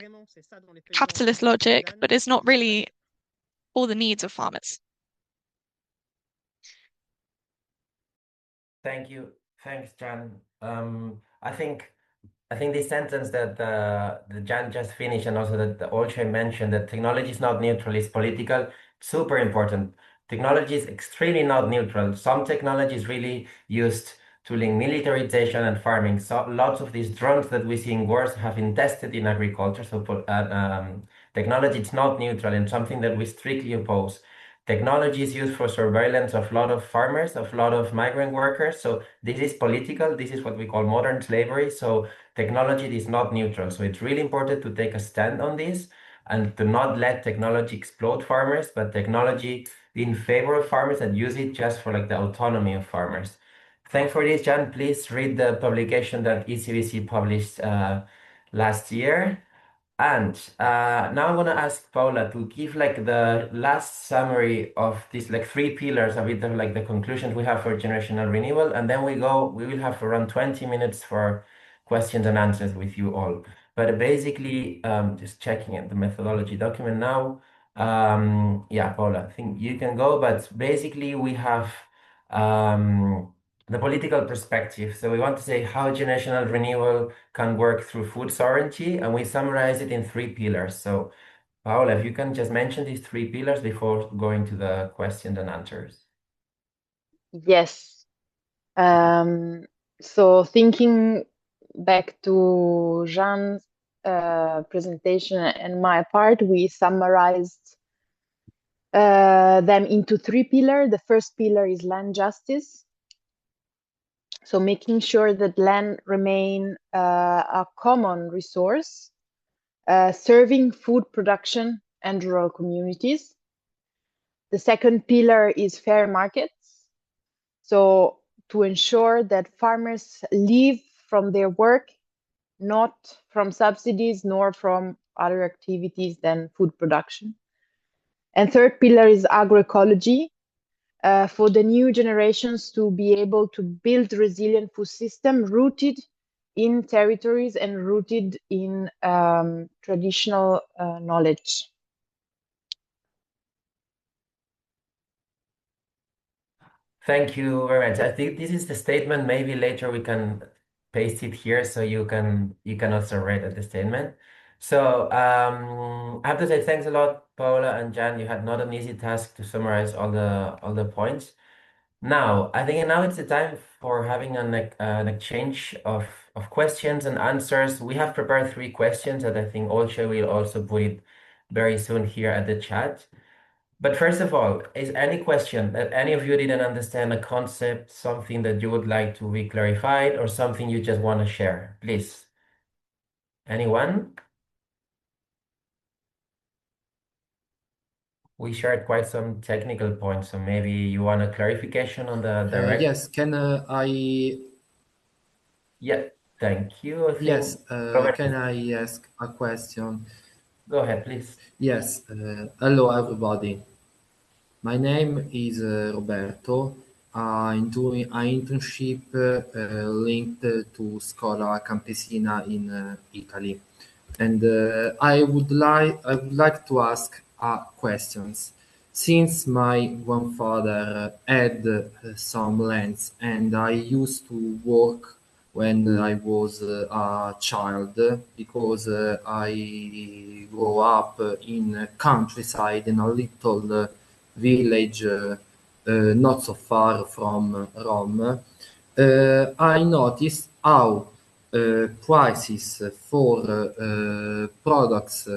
D: capitalist logic, but it's not really all the needs of farmers.
B: Thank you. Thanks, Jan. I think the sentence that Jan just finished and also that Olcay mentioned, that technology is not neutral, it's political, super important. Technology is extremely not neutral. Some technology is really used to link militarization and farming. So lots of these drones that we see in wars have been tested in agriculture. So technology is not neutral and something that we strictly oppose. Technology is used for surveillance of a lot of farmers, of a lot of migrant workers. So this is political. This is what we call modern slavery. So technology is not neutral. So it's really important to take a stand on this and to not let technology explode farmers, but technology in favor of farmers and use it just for like the autonomy of farmers. Thanks for this, Jan. Please read the publication that ECVC published last year. And now I'm gonna ask Paula to give like the last summary of these like three pillars, a bit of like the conclusions we have for generational renewal, and then we will have around 20 minutes for questions and answers with you all. But basically, just checking at the methodology document now. Yeah, Paula, I think you can go, but basically we have the political perspective. So we want to say how generational renewal can work through food sovereignty, and we summarize it in three pillars. So, Paula, if you can just mention these three pillars before going to the questions and answers.
F: Yes. So thinking back to Jean's presentation and my part, we summarized them into three pillars. The first pillar is land justice. So making sure that land remain a common resource, serving food production and rural communities. The second pillar is fair markets. So to ensure that farmers live from their work, not from subsidies, nor from other activities than food production. And third pillar is agroecology, for the new generations to be able to build resilient food system rooted in territories and rooted in traditional knowledge.
B: Thank you very much. I think this is the statement. Maybe later we can paste it here so you can also read the statement. So I have to say thanks a lot, Paula and Jan. You had not an easy task to summarize all the points. Now, I think now it's the time for having an exchange of questions and answers. We have prepared three questions that I think Olshe will also put it very soon here at the chat. But first of all, is any question that any of you didn't understand a concept, something that you would like to be clarified, or something you just want to share? Please. Anyone? We shared quite some technical points, so maybe you want a clarification on the direct.
G: Yes, can I?
B: Yeah, thank you. I think
G: Yes,
B: Robert,
G: can I ask a question?
B: go ahead, please.
G: Yes, hello everybody. My name is Roberto. I'm doing an internship linked to Scuola Campesina in Italy, and I would like to ask questions. Since my grandfather had some lands, and I used to work when I was a child, because I grew up in countryside in a little village not so far from Rome. I noticed how prices for products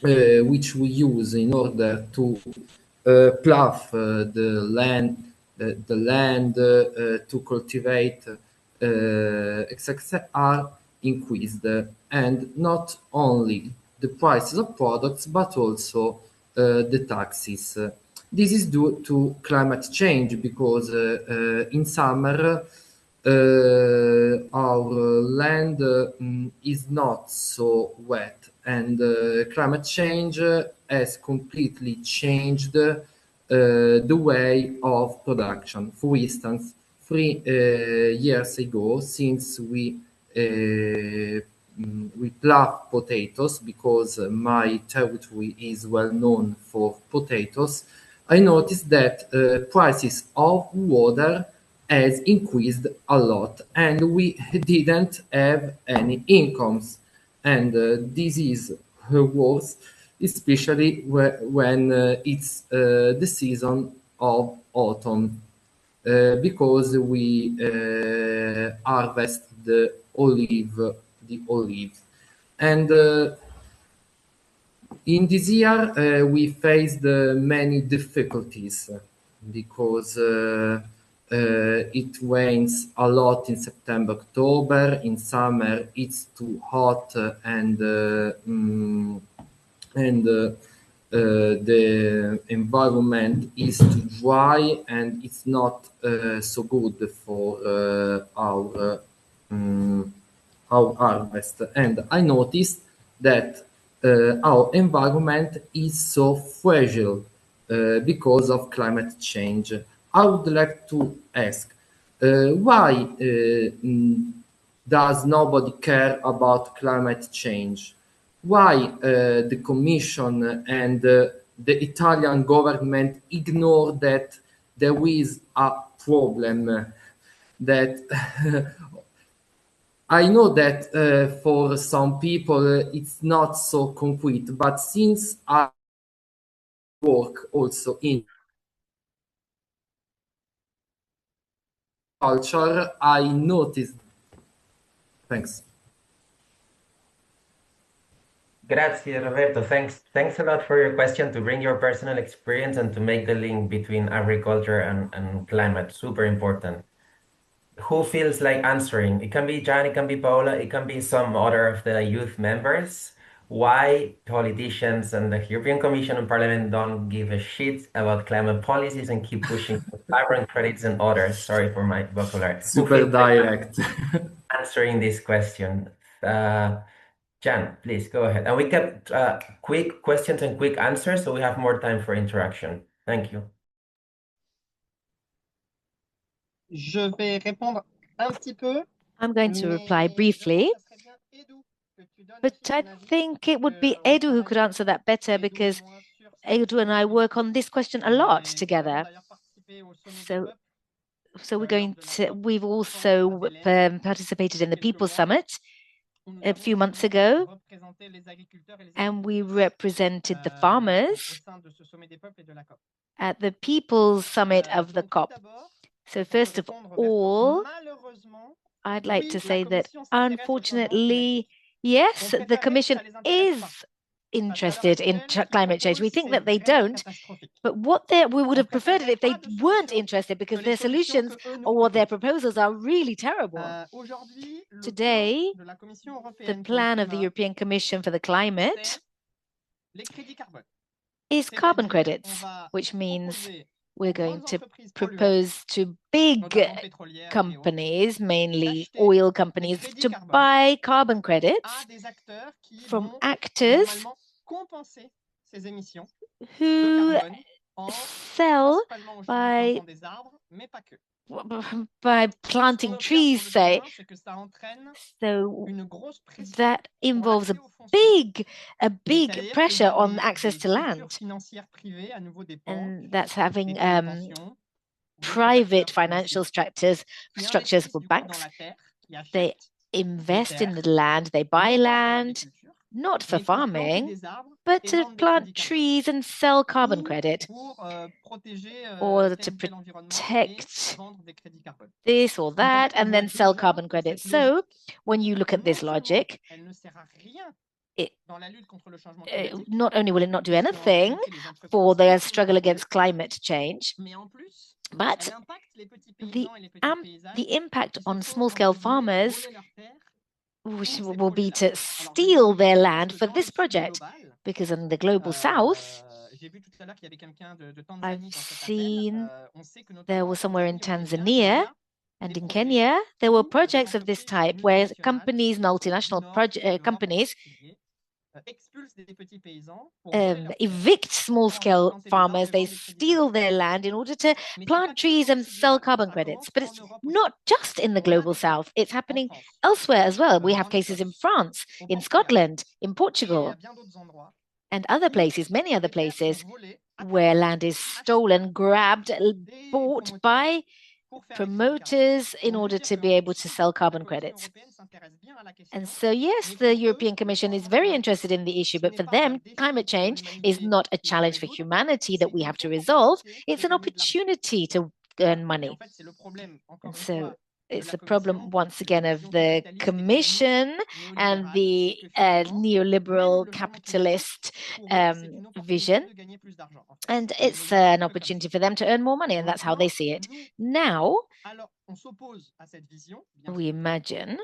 G: which we use in order to plough the land to cultivate, etc., are increased, and not only the prices of products but also the taxes. This is due to climate change because in summer our land is not so wet, and climate change has completely changed the way of production. For instance, 3 years ago, since we plough potatoes, because my territory is well known for potatoes, I noticed that prices of water has increased a lot, and we didn't have any incomes. And this is worse, especially when it's the season of autumn. because we harvest the olive. And in this year, we faced many difficulties because it rains a lot in September, October. In summer, it's too hot and the environment is too dry and it's not so good for our harvest. And I noticed that our environment is so fragile because of climate change. I would like to ask, why does nobody care about climate change? Why the Commission and the Italian government ignore that there is a problem that I know that for some people it's not so concrete, but since I work also in culture, I noticed. Thanks.
B: Grazie, Roberto. Thanks a lot for your question, to bring your personal experience and to make the link between agriculture and climate. Super important. Who feels like answering? It can be Jan, it can be Paola, it can be some other of the youth members. Why politicians and the European Commission and Parliament don't give a shit about climate policies and keep pushing carbon credits and others? Sorry for my vocabulary.
G: Super direct.
B: Answering this question. Jan, please go ahead. And we kept quick questions and quick answers, so we have more time for interaction. Thank you.
C: Je vais répondre un petit peu.
E: I'm going to reply briefly, but I think it would be Edu who could answer that better, because Edu and I work on this question a lot together. So we've also participated in the People's Summit a few months ago, and we represented the farmers at the People's Summit of the COP. So first of all, I'd like to say that unfortunately, yes, the Commission is interested in climate change. We think that they don't, but we would have preferred it if they weren't interested, because their solutions or their proposals are really terrible. Today, the plan of the European Commission for the climate is carbon credits, which means we're going to propose to big companies, mainly oil companies, to buy carbon credits from actors who sell by planting trees, say. So that involves a big pressure on access to land, and that's having private financial structures for banks. They invest in the land, they buy land, not for farming, but to plant trees and sell carbon credit, or to protect this or that, and then sell carbon credits. So when you look at this logic, not only will it not do anything for their struggle against climate change, but the impact on small-scale farmers will be to steal their land for this project, because in the global south, I've seen there was somewhere in Tanzania and in Kenya, there were projects of this type where companies, multinational companies, evict small-scale farmers. They steal their land in order to plant trees and sell carbon credits. But it's not just in the global south. It's happening elsewhere as well. We have cases in France, in Scotland, in Portugal, and other places, many other places, where land is stolen, grabbed, bought by promoters in order to be able to sell carbon credits. And so, yes, the European Commission is very interested in the issue, but for them, climate change is not a challenge for humanity that we have to resolve. It's an opportunity to earn money. And so it's a problem once again of the Commission and the neoliberal capitalist vision. And it's an opportunity for them to earn more money, and that's how they see it. Now, we imagine,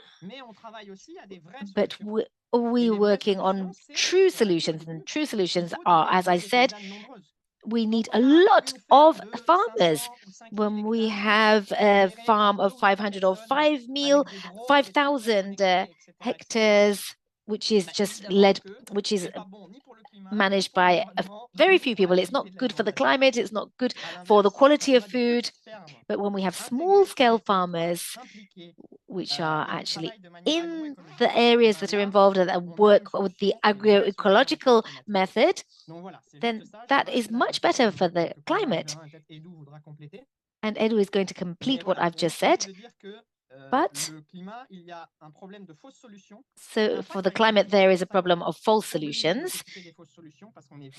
E: but we're working on true solutions, and true solutions are, as I said, we need a lot of farmers. When we have a farm of 500 or 5,000 hectares, which is managed by very few people, it's not good for the climate, it's not good for the quality of food. But when we have small-scale farmers, which are actually in the areas that are involved and that work with the agroecological method, then that is much better for the climate. And Edu is going to complete what I've just said. But so for the climate, there is a problem of false solutions.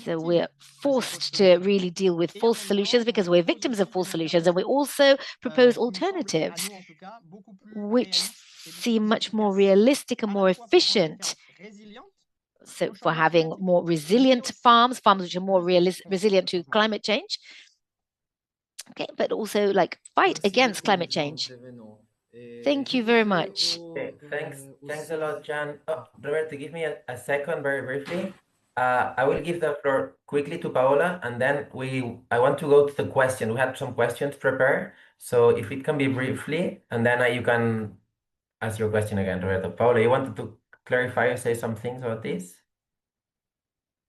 E: So we're forced to really deal with false solutions because we're victims of false solutions. And we also propose alternatives, which seem much more realistic and more efficient. So for having more resilient farms which are more resilient to climate change. Okay, but also like fight against climate change. Thank you very much.
B: Okay, thanks a lot, Jan. Oh, Roberto, give me a second, very briefly. I will give the floor quickly to Paola, and then I want to go to the question. We had some questions prepared, so if it can be briefly, and then you can ask your question again, Roberto. Paola, you wanted to clarify or say some things about this?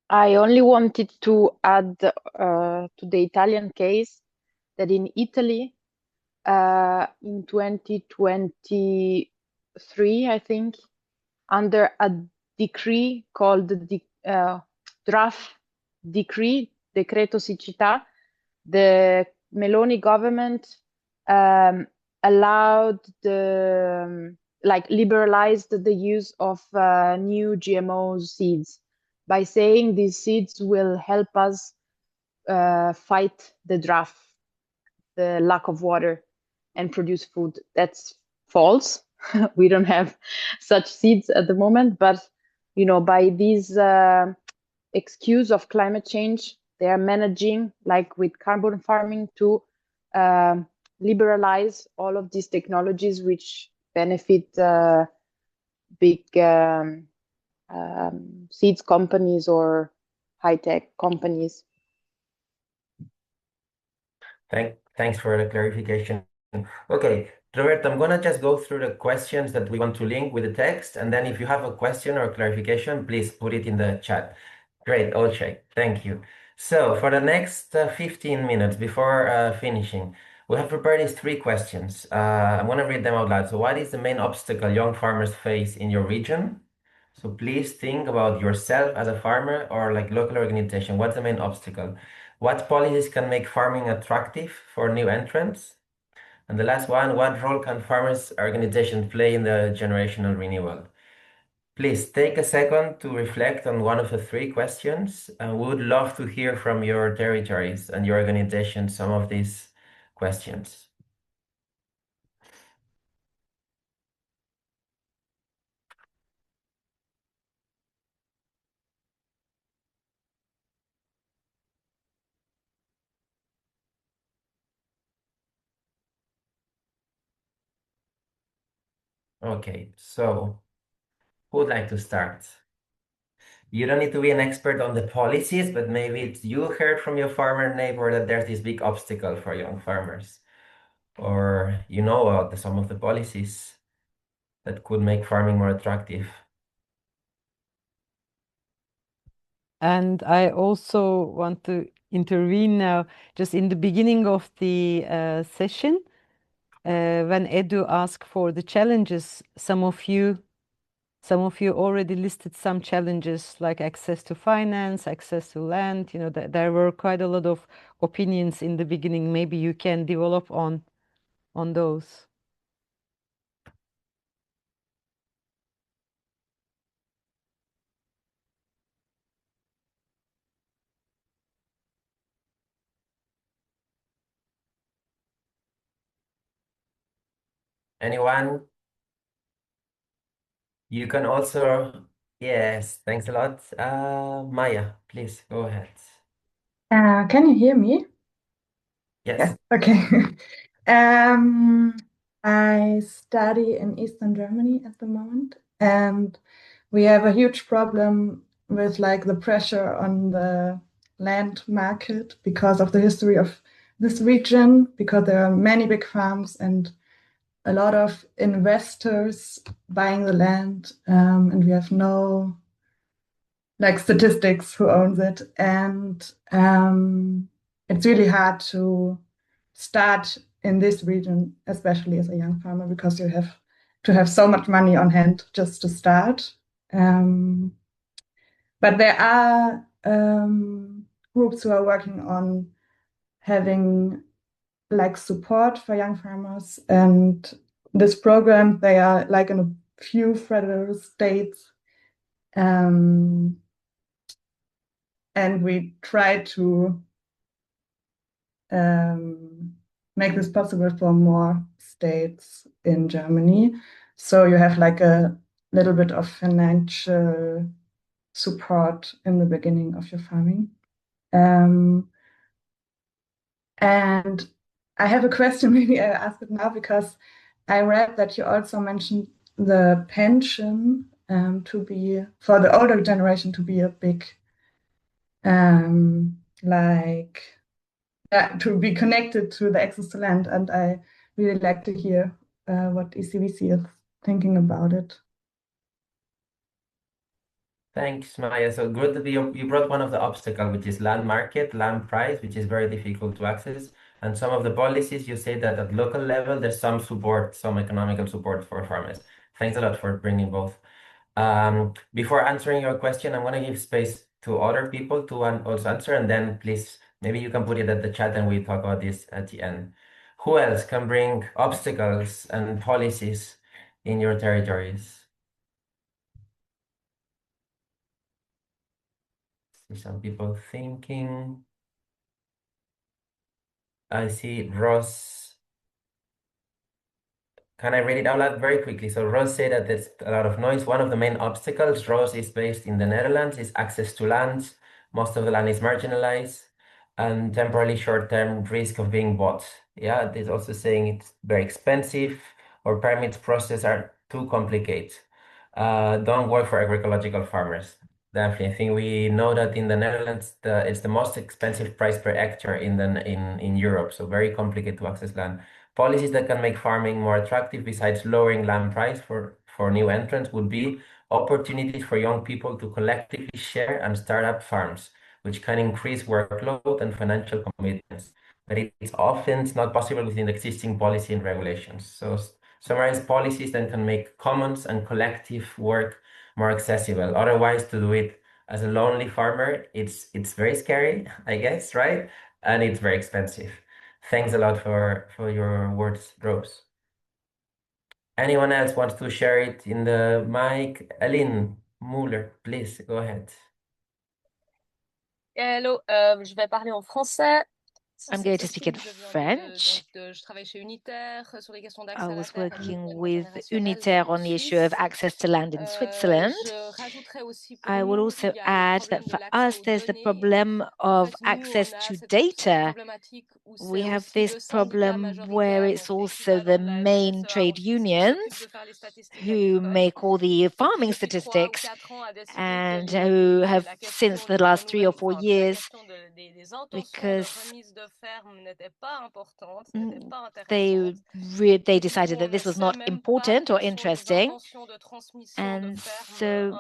F: I only wanted to add to the Italian case that in Italy, in 2023, I think, under a decree called the draft decree, Decreto Siccità, the Meloni government allowed liberalized the use of new GMO seeds by saying these seeds will help us fight the drought, the lack of water, and produce food. That's false. We don't have such seeds at the moment, but by this excuse of climate change, they are managing, like with carbon farming, to liberalize all of these technologies which benefit big seeds companies or high-tech companies.
B: Thanks for the clarification. Okay, Roberto, I'm gonna just go through the questions that we want to link with the text, and then if you have a question or clarification, please put it in the chat. Great, Olcay, thank you. So for the next 15 minutes before finishing, we have prepared these 3 questions. I'm gonna read them out loud. So what is the main obstacle young farmers face in your region? So please think about yourself as a farmer or like local organization. What's the main obstacle? What policies can make farming attractive for new entrants? And the last one, what role can farmers' organizations play in the generational renewal? Please take a second to reflect on one of the 3 questions. We would love to hear from your territories and your organization some of these questions. Okay, so who would like to start? You don't need to be an expert on the policies, but maybe it's you heard from your farmer neighbor that there's this big obstacle for young farmers, or you know about some of the policies that could make farming more attractive.
A: And I also want to intervene now, just in the beginning of the session, when Edu asked for the challenges, some of you already listed some challenges like access to finance, access to land. There were quite a lot of opinions in the beginning. Maybe you can develop on those.
B: Anyone? You can also, yes, thanks a lot. Maya, please go ahead.
H: Can you hear me?
B: Yes.
H: Okay. I study in Eastern Germany at the moment, and we have a huge problem with like the pressure on the land market because of the history of this region, because there are many big farms and a lot of investors buying the land, and we have no like statistics who owns it, and it's really hard to start in this region, especially as a young farmer, because you have to have so much money on hand just to start. But there are groups who are working on having like support for young farmers, and this program, they are like in a few federal states, and we try to make this possible for more states in Germany. So you have like a little bit of financial support in the beginning of your farming. And I have a question, maybe I ask it now, because I read that you also mentioned the pension to be, for the older generation, to be a big, to be connected to the access to land. And I really like to hear what ECVC is thinking about it.
B: Thanks, Maya. So good that you brought one of the obstacles, which is land market, land price, which is very difficult to access. And some of the policies, you say that at local level, there's some support, some economical support for farmers. Thanks a lot for bringing both. Before answering your question, I'm going to give space to other people to also answer, and then please, maybe you can put it at the chat and we talk about this at the end. Who else can bring obstacles and policies in your territories? See some people thinking. I see Ross. Can I read it out loud very quickly? So Ross said that there's a lot of noise. One of the main obstacles, Ross is based in the Netherlands, is access to land. Most of the land is marginalized and temporarily short-term risk of being bought. Yeah, there's also saying it's very expensive or permits process are too complicated. Don't work for agroecological farmers. Definitely. I think we know that in the Netherlands, it's the most expensive price per hectare in Europe. So very complicated to access land. Policies that can make farming more attractive, besides lowering land price for new entrants, would be opportunities for young people to collectively share and start up farms, which can increase workload and financial commitments. But it's often not possible within the existing policy and regulations. So summarize policies that can make commons and collective work more accessible. Otherwise, to do it as a lonely farmer, it's very scary, I guess, right? And it's very expensive. Thanks a lot for your words, Rose. Anyone else wants to share it in the mic? Aline Muller, please go ahead.
I: Hello, je vais parler en français.
E: I'm going to speak in French. I was working with Unitaire on the issue of access to land in Switzerland. I would also add that for us, there's the problem of access to data. We have this problem where it's also the main trade unions who make all the farming statistics and who have since the last 3 or 4 years, because they decided that this was not important or interesting, and so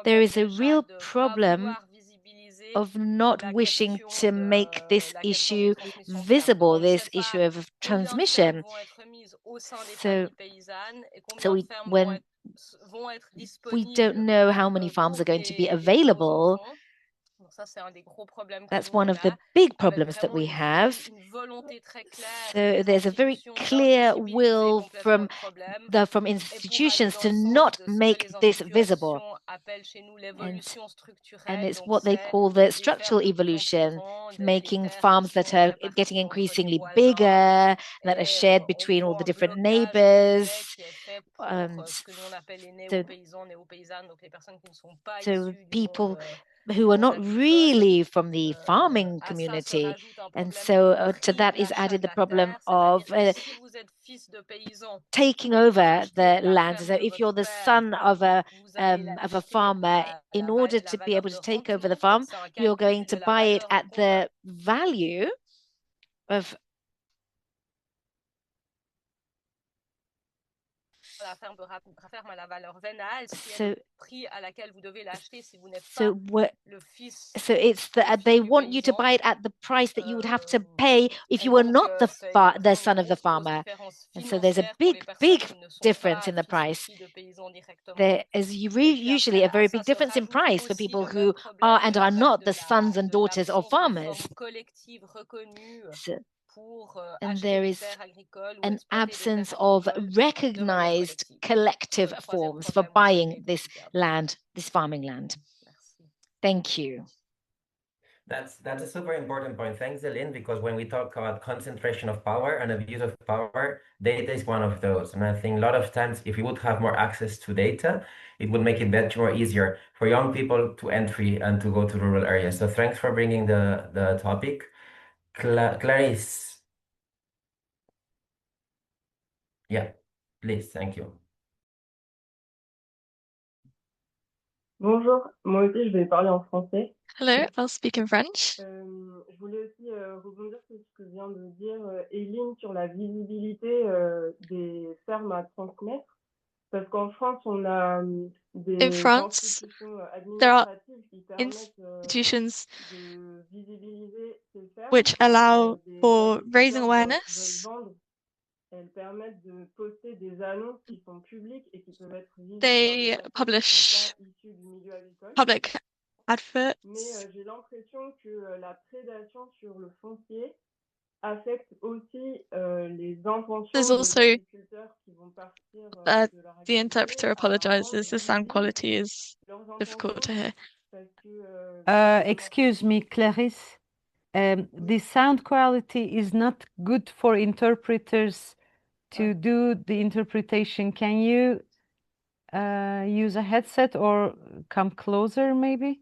E: there is a real problem of not wishing to make this issue visible, this issue of transmission. So when we don't know how many farms are going to be available, That's one of the big problems that we have. So there's a very clear will from institutions to not make this visible. And it's what they call the structural evolution, making farms that are getting increasingly bigger, that are shared between all the different neighbors. So people who are not really from the farming community. And so to that is added the problem of taking over the land. So if you're the son of a farmer, in order to be able to take over the farm, you're going to buy it at the value of so it's they want you to buy it at the price that you would have to pay if you were not the son of the farmer. And so there's a big difference in the price. There is usually a very big difference in price for people who are and are not the sons and daughters of farmers. And there is an absence of recognized collective forms for buying this land, this farming land. Thank you.
B: That's a super important point. Thanks, Eline, because when we talk about concentration of power and abuse of power, data is one of those. And I think a lot of times, if we would have more access to data, it would make it much more easier for young people to entry and to go to rural areas. So thanks for bringing the topic. Clarisse. Yeah, please, thank you.
J: Bonjour, moi aussi je vais parler en français.
D: Hello, I'll speak in French.
J: Je voulais aussi rebondir sur ce que vient de dire Eline sur la visibilité des fermes à transmettre. Parce qu'en France, on a des institutions administratives qui permettent de visibiliser ces fermes.
D: Which allow for raising awareness.
J: Elles permettent de poster des annonces qui sont publiques et qui peuvent être visibles.
D: They publish public adverts.
J: Mais j'ai l'impression que la prédation sur le foncier affecte aussi les intentions des agriculteurs qui vont partir de leur activité.
D: The interpreter apologizes. The sound quality is difficult to hear.
A: Excuse me, Clarisse. The sound quality is not good for interpreters to do the interpretation. Can you use a headset or come closer, maybe?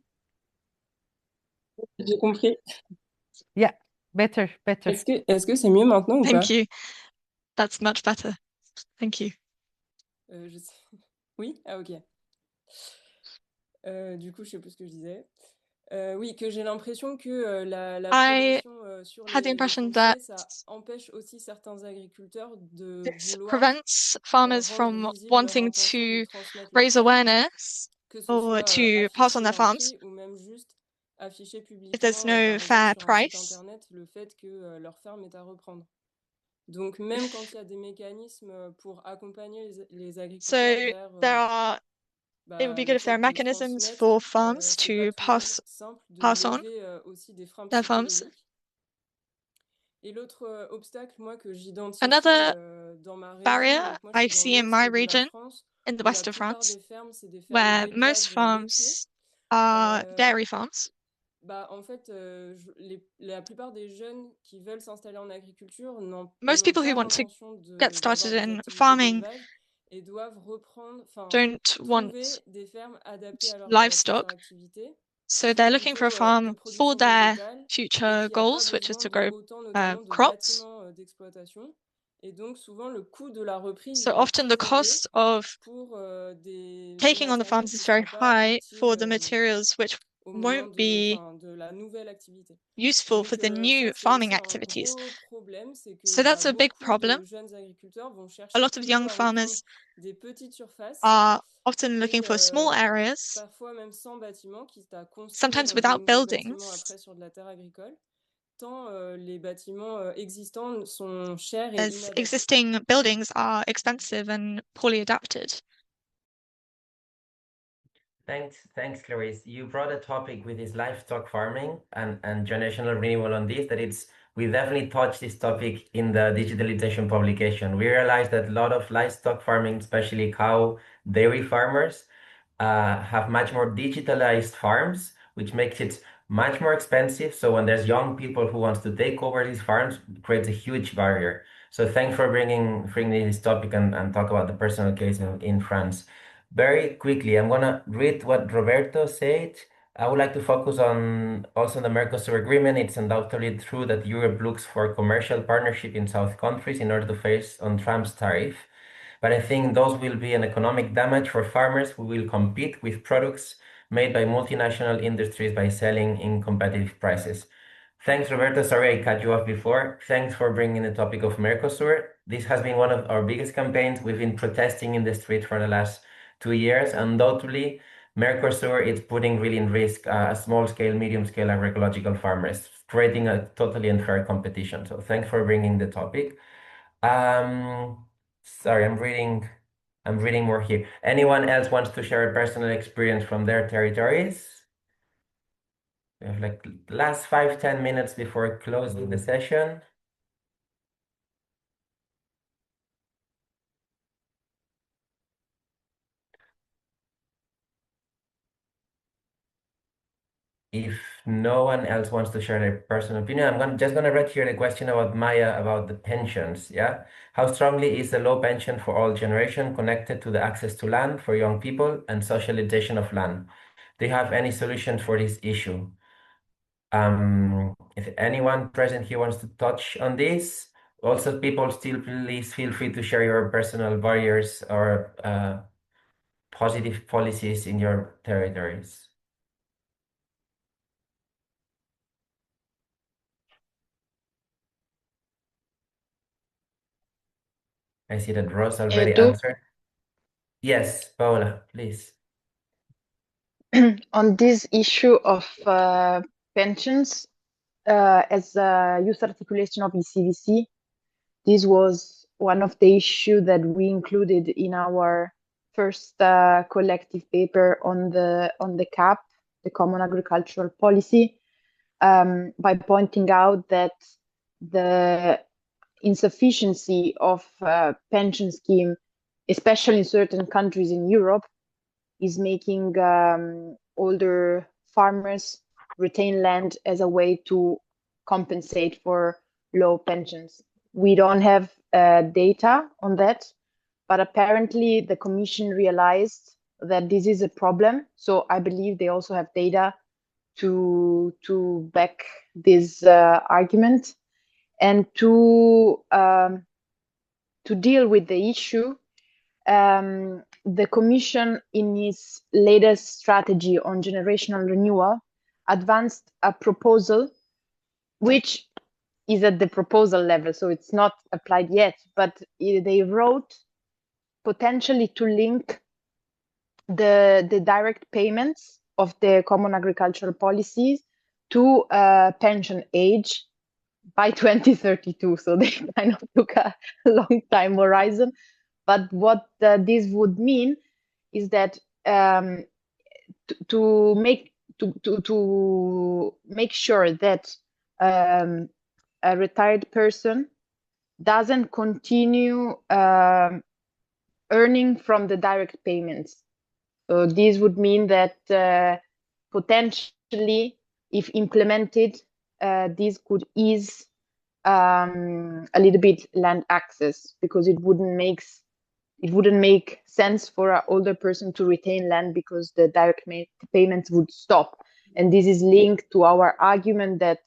J: J'ai compris.
A: Yeah, better.
J: Est-ce que c'est mieux maintenant ou pas?
D: Thank you. That's much better. Thank you.
J: Oui? Ah, ok. Du coup, je sais plus ce que je disais. Oui, que j'ai l'impression que la prédation sur les fonciers, ça empêche aussi certains agriculteurs de
D: prevents farmers from wanting to raise awareness or to pass on their farms
J: ou même juste afficher publiquement
D: if there's no fair price.
J: Internet le fait que leur ferme est à reprendre. Donc même quand il y a des mécanismes pour accompagner les agriculteurs vers
D: it would be good if there are mechanisms for farms to pass on their farms.
J: Et l'autre obstacle, moi, que j'identifie dans ma région,
D: barrier I see in my region, in the west of France, where most farms are dairy farms.
J: En fait, la plupart des jeunes qui veulent s'installer en agriculture
D: most people who want to get started in farming
J: et doivent reprendre,
D: don't want
J: des fermes adaptées à leur
D: livestock.
J: activité.
D: So they're looking for a farm for their future goals, which is to grow crops.
J: Et donc souvent le coût de la reprise
D: so often the cost of taking on the farms is very high for the materials which won't be useful for the new farming activities. So that's a big problem. A lot of young farmers are often looking for small areas, sometimes without buildings. As existing buildings are expensive and poorly adapted.
B: Thanks, Clarice. You brought a topic with this livestock farming and generational renewal on this, that we definitely touched this topic in the digitalization publication. We realized that a lot of livestock farming, especially cow dairy farmers, have much more digitalized farms, which makes it much more expensive. So when there's young people who wants to take over these farms, it creates a huge barrier. So thanks for bringing this topic and talk about the personal case in France. Very quickly, I'm gonna read what Roberto said. I would like to focus on also the Mercosur agreement. It's undoubtedly true that Europe looks for commercial partnership in South countries in order to face on Trump's tariff. But I think those will be an economic damage for farmers who will compete with products made by multinational industries by selling in competitive prices. Thanks, Roberto. Sorry I cut you off before. Thanks for bringing the topic of Mercosur. This has been one of our biggest campaigns. We've been protesting in the street for the last 2 years. Undoubtedly, Mercosur is putting really in risk small scale, medium scale agroecological farmers, creating a totally unfair competition. So thanks for bringing the topic. Sorry, I'm reading more here. Anyone else wants to share a personal experience from their territories? We have like last 5-10 minutes before closing the session. If no one else wants to share their personal opinion, just gonna read here the question about Maya about the pensions. Yeah, how strongly is the low pension for all generation connected to the access to land for young people and socialization of land? Do you have any solutions for this issue? If anyone present here wants to touch on this, also people still please feel free to share your personal barriers or positive policies in your territories. I see that Rose already answered. Yes, Paola, please.
F: On this issue of pensions, as a youth articulation of ECVC, this was one of the issues that we included in our first collective paper on the CAP, the Common Agricultural Policy, by pointing out that the insufficiency of pension scheme, especially in certain countries in Europe, is making older farmers retain land as a way to compensate for low pensions. We don't have data on that, but apparently the Commission realized that this is a problem. So I believe they also have data to back this argument, and to deal with the issue. The Commission, in its latest strategy on generational renewal, advanced a proposal which is at the proposal level, so it's not applied yet, but they wrote potentially to link the direct payments of the Common Agricultural Policies to pension age by 2032. So they kind of took a long time horizon. But what this would mean is that to make sure that a retired person doesn't continue earning from the direct payments. So this would mean that potentially, if implemented, this could ease a little bit land access, because it wouldn't make sense for an older person to retain land because the direct payments would stop. And this is linked to our argument that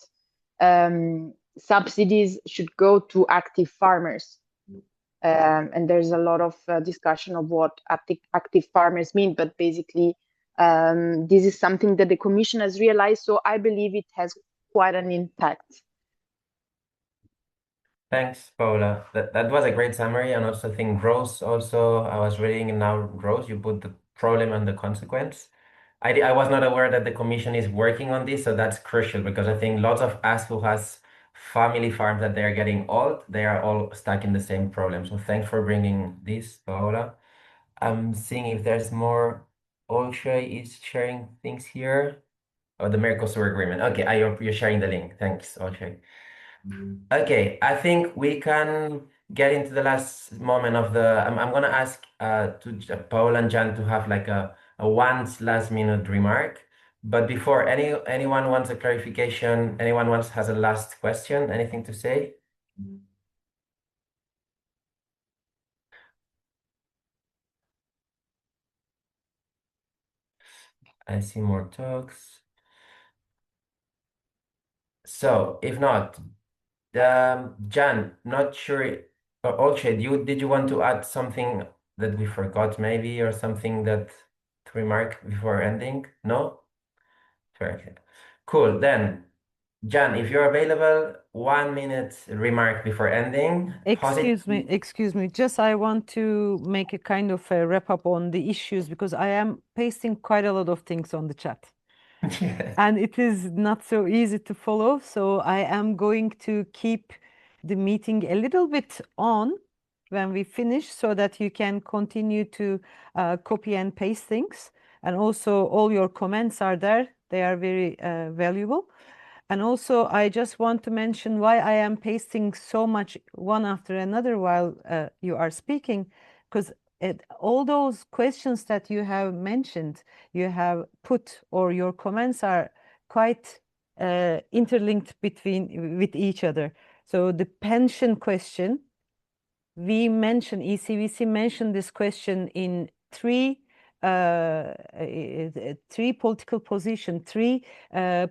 F: subsidies should go to active farmers. And there's a lot of discussion of what active farmers mean, but basically this is something that the Commission has realized, so I believe it has quite an impact.
B: Thanks, Paula. That was a great summary, and also I think Rose also, I was reading and now Rose, you put the problem and the consequence. I was not aware that the Commission is working on this, so that's crucial, because I think lots of us who has family farms that they are getting old, they are all stuck in the same problem. So thanks for bringing this, Paola. I'm seeing if there's more Olshay is sharing things here. Oh, the Mercosur agreement. Okay, you're sharing the link. Thanks, Olshay. Okay, I think we can get into the last moment of the. I'm gonna ask Paul and Jan to have like a once last minute remark. But before anyone wants a clarification, anyone has a last question, anything to say? I see more talks. So if not, Jan, not sure. Olcay, did you want to add something that we forgot maybe, or something that to remark before ending? No? Very cool. Then, Jan, if you're available, 1 minute remark before ending.
A: Excuse me. Just I want to make a kind of a wrap up on the issues because I am pasting quite a lot of things on the chat. And it is not so easy to follow. So I am going to keep the meeting a little bit on when we finish so that you can continue to copy and paste things. And also all your comments are there. They are very valuable. And also, I just want to mention why I am pasting so much one after another while you are speaking, because all those questions that you have mentioned, you have put, or your comments are quite interlinked with each other. So the pension question, ECVC mentioned this question in three political position, three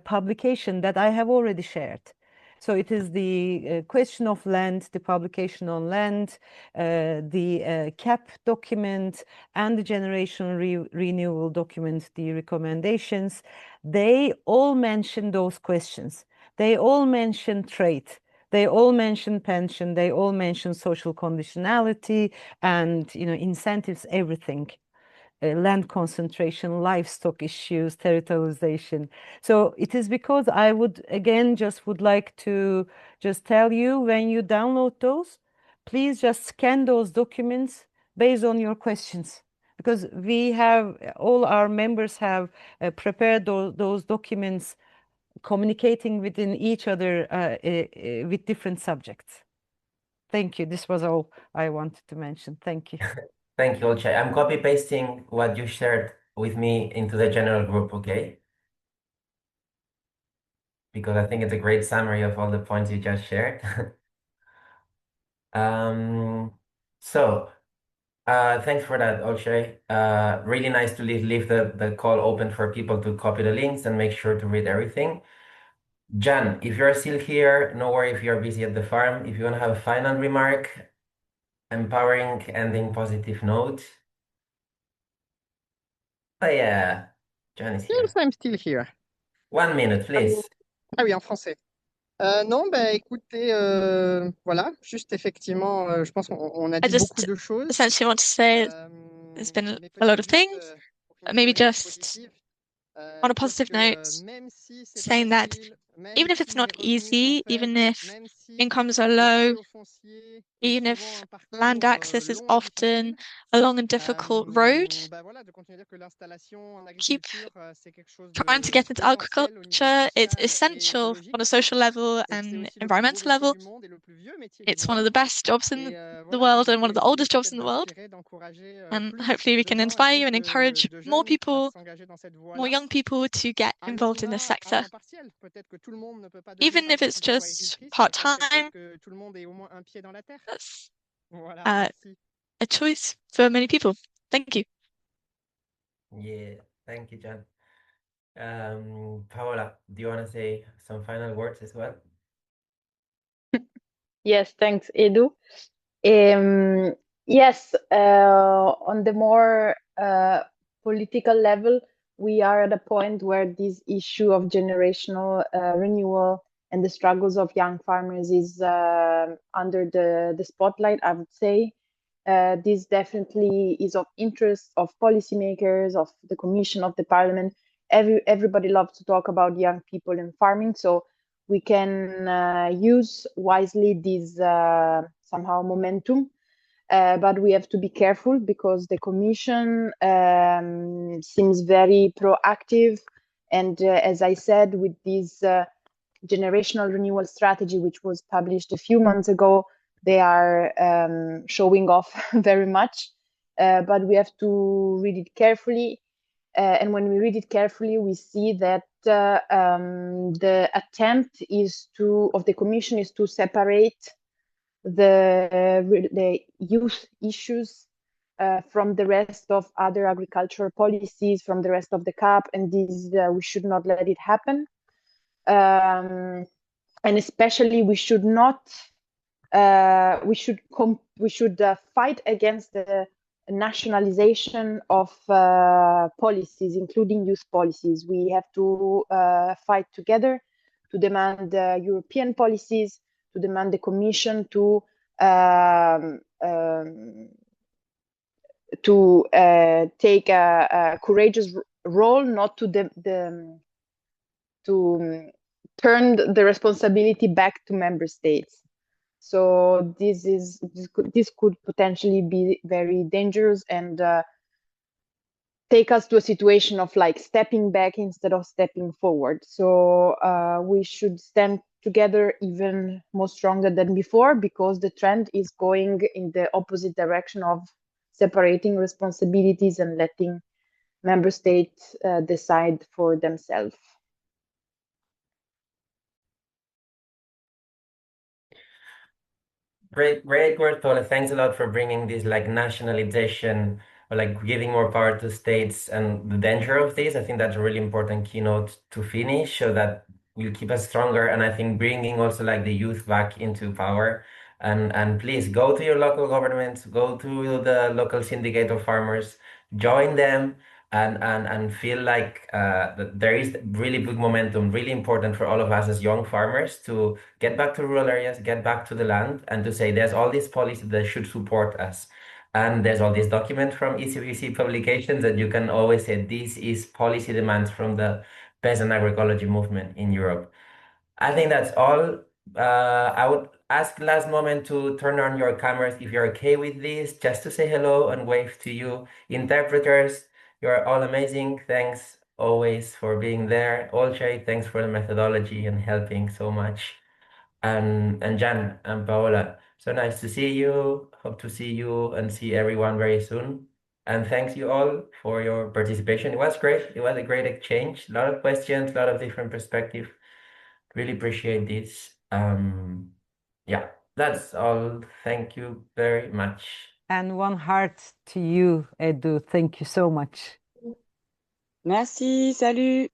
A: publication that I have already shared. So it is the question of land, the publication on land, the CAP document, and the generational renewal document, the recommendations. They all mention those questions. They all mention trade. They all mention pension. They all mention social conditionality and incentives, everything. Land concentration, livestock issues, territorialization. So it is because I would like to just tell you, when you download those, please just scan those documents based on your questions, because all our members have prepared those documents communicating within each other with different subjects. Thank you. This was all I wanted to mention. Thank you.
B: Thank you, Olcay. I'm copy pasting what you shared with me into the general group, okay? Because I think it's a great summary of all the points you just shared. So thanks for that, Olcay. Really nice to leave the call open for people to copy the links and make sure to read everything. Jan, if you're still here, no worry if you're busy at the farm. If you want to have a final remark, empowering, ending positive note. Oh yeah, Jan is here.
C: Yes, I'm still here.
B: 1 minute, please.
C: Ah oui, en français. Non, écoutez, voilà, juste effectivement, je pense qu'on a dit beaucoup de choses.
D: Essentially want to say there's been a lot of things, but maybe just on a positive note, saying that even if it's not easy, even if incomes are low, even if land access is often a long and difficult road, keep trying to get into agriculture. It's essential on a social level and environmental level. It's one of the best jobs in the world and one of the oldest jobs in the world. And hopefully we can inspire you and encourage more people, more young people to get involved in this sector. Even if it's just part-time, that's a choice for many people. Thank you.
B: Yeah, thank you, Jan. Paola, do you want to say some final words as well?
F: Yes, thanks, Edu. Yes, on the more political level, we are at a point where this issue of generational renewal and the struggles of young farmers is under the spotlight, I would say. This definitely is of interest of policymakers, of the Commission, of the Parliament. Everybody loves to talk about young people in farming, so we can use wisely this somehow momentum. but we have to be careful because the Commission seems very proactive. And as I said, with this generational renewal strategy, which was published a few months ago, they are showing off very much. But we have to read it carefully. And when we read it carefully, we see that the attempt of the Commission is to separate the youth issues from the rest of other agricultural policies, from the rest of the CAP, and this we should not let it happen. And especially, we should not. We should fight against the nationalization of policies, including youth policies. We have to fight together to demand European policies, to demand the Commission to take a courageous role, not to turn the responsibility back to member states. So this could potentially be very dangerous and take us to a situation of like stepping back instead of stepping forward. So we should stand together even more stronger than before, because the trend is going in the opposite direction of separating responsibilities and letting member states decide for themselves.
B: Great word, Tole. Thanks a lot for bringing this like nationalization or like giving more power to states and the danger of this. I think that's a really important keynote to finish, so that will keep us stronger. And I think bringing also like the youth back into power. And please go to your local governments, go to the local syndicate of farmers, join them, and feel like that there is really big momentum, really important for all of us as young farmers to get back to rural areas, get back to the land, and to say there's all these policies that should support us. And there's all these documents from ECVC publications that you can always say this is policy demands from the peasant agroecology movement in Europe. I think that's all. I would ask last moment to turn on your cameras if you're okay with this, just to say hello and wave to you. Interpreters, you're all amazing. Thanks always for being there. Olcay, thanks for the methodology and helping so much. And Jan and Paola, so nice to see you. Hope to see you and see everyone very soon. And thanks you all for your participation. It was great. It was a great exchange. A lot of questions, a lot of different perspectives. Really appreciate this. Yeah, that's all. Thank you very much.
A: And one heart to you, Edu. Thank you so much.
K: Merci, salut.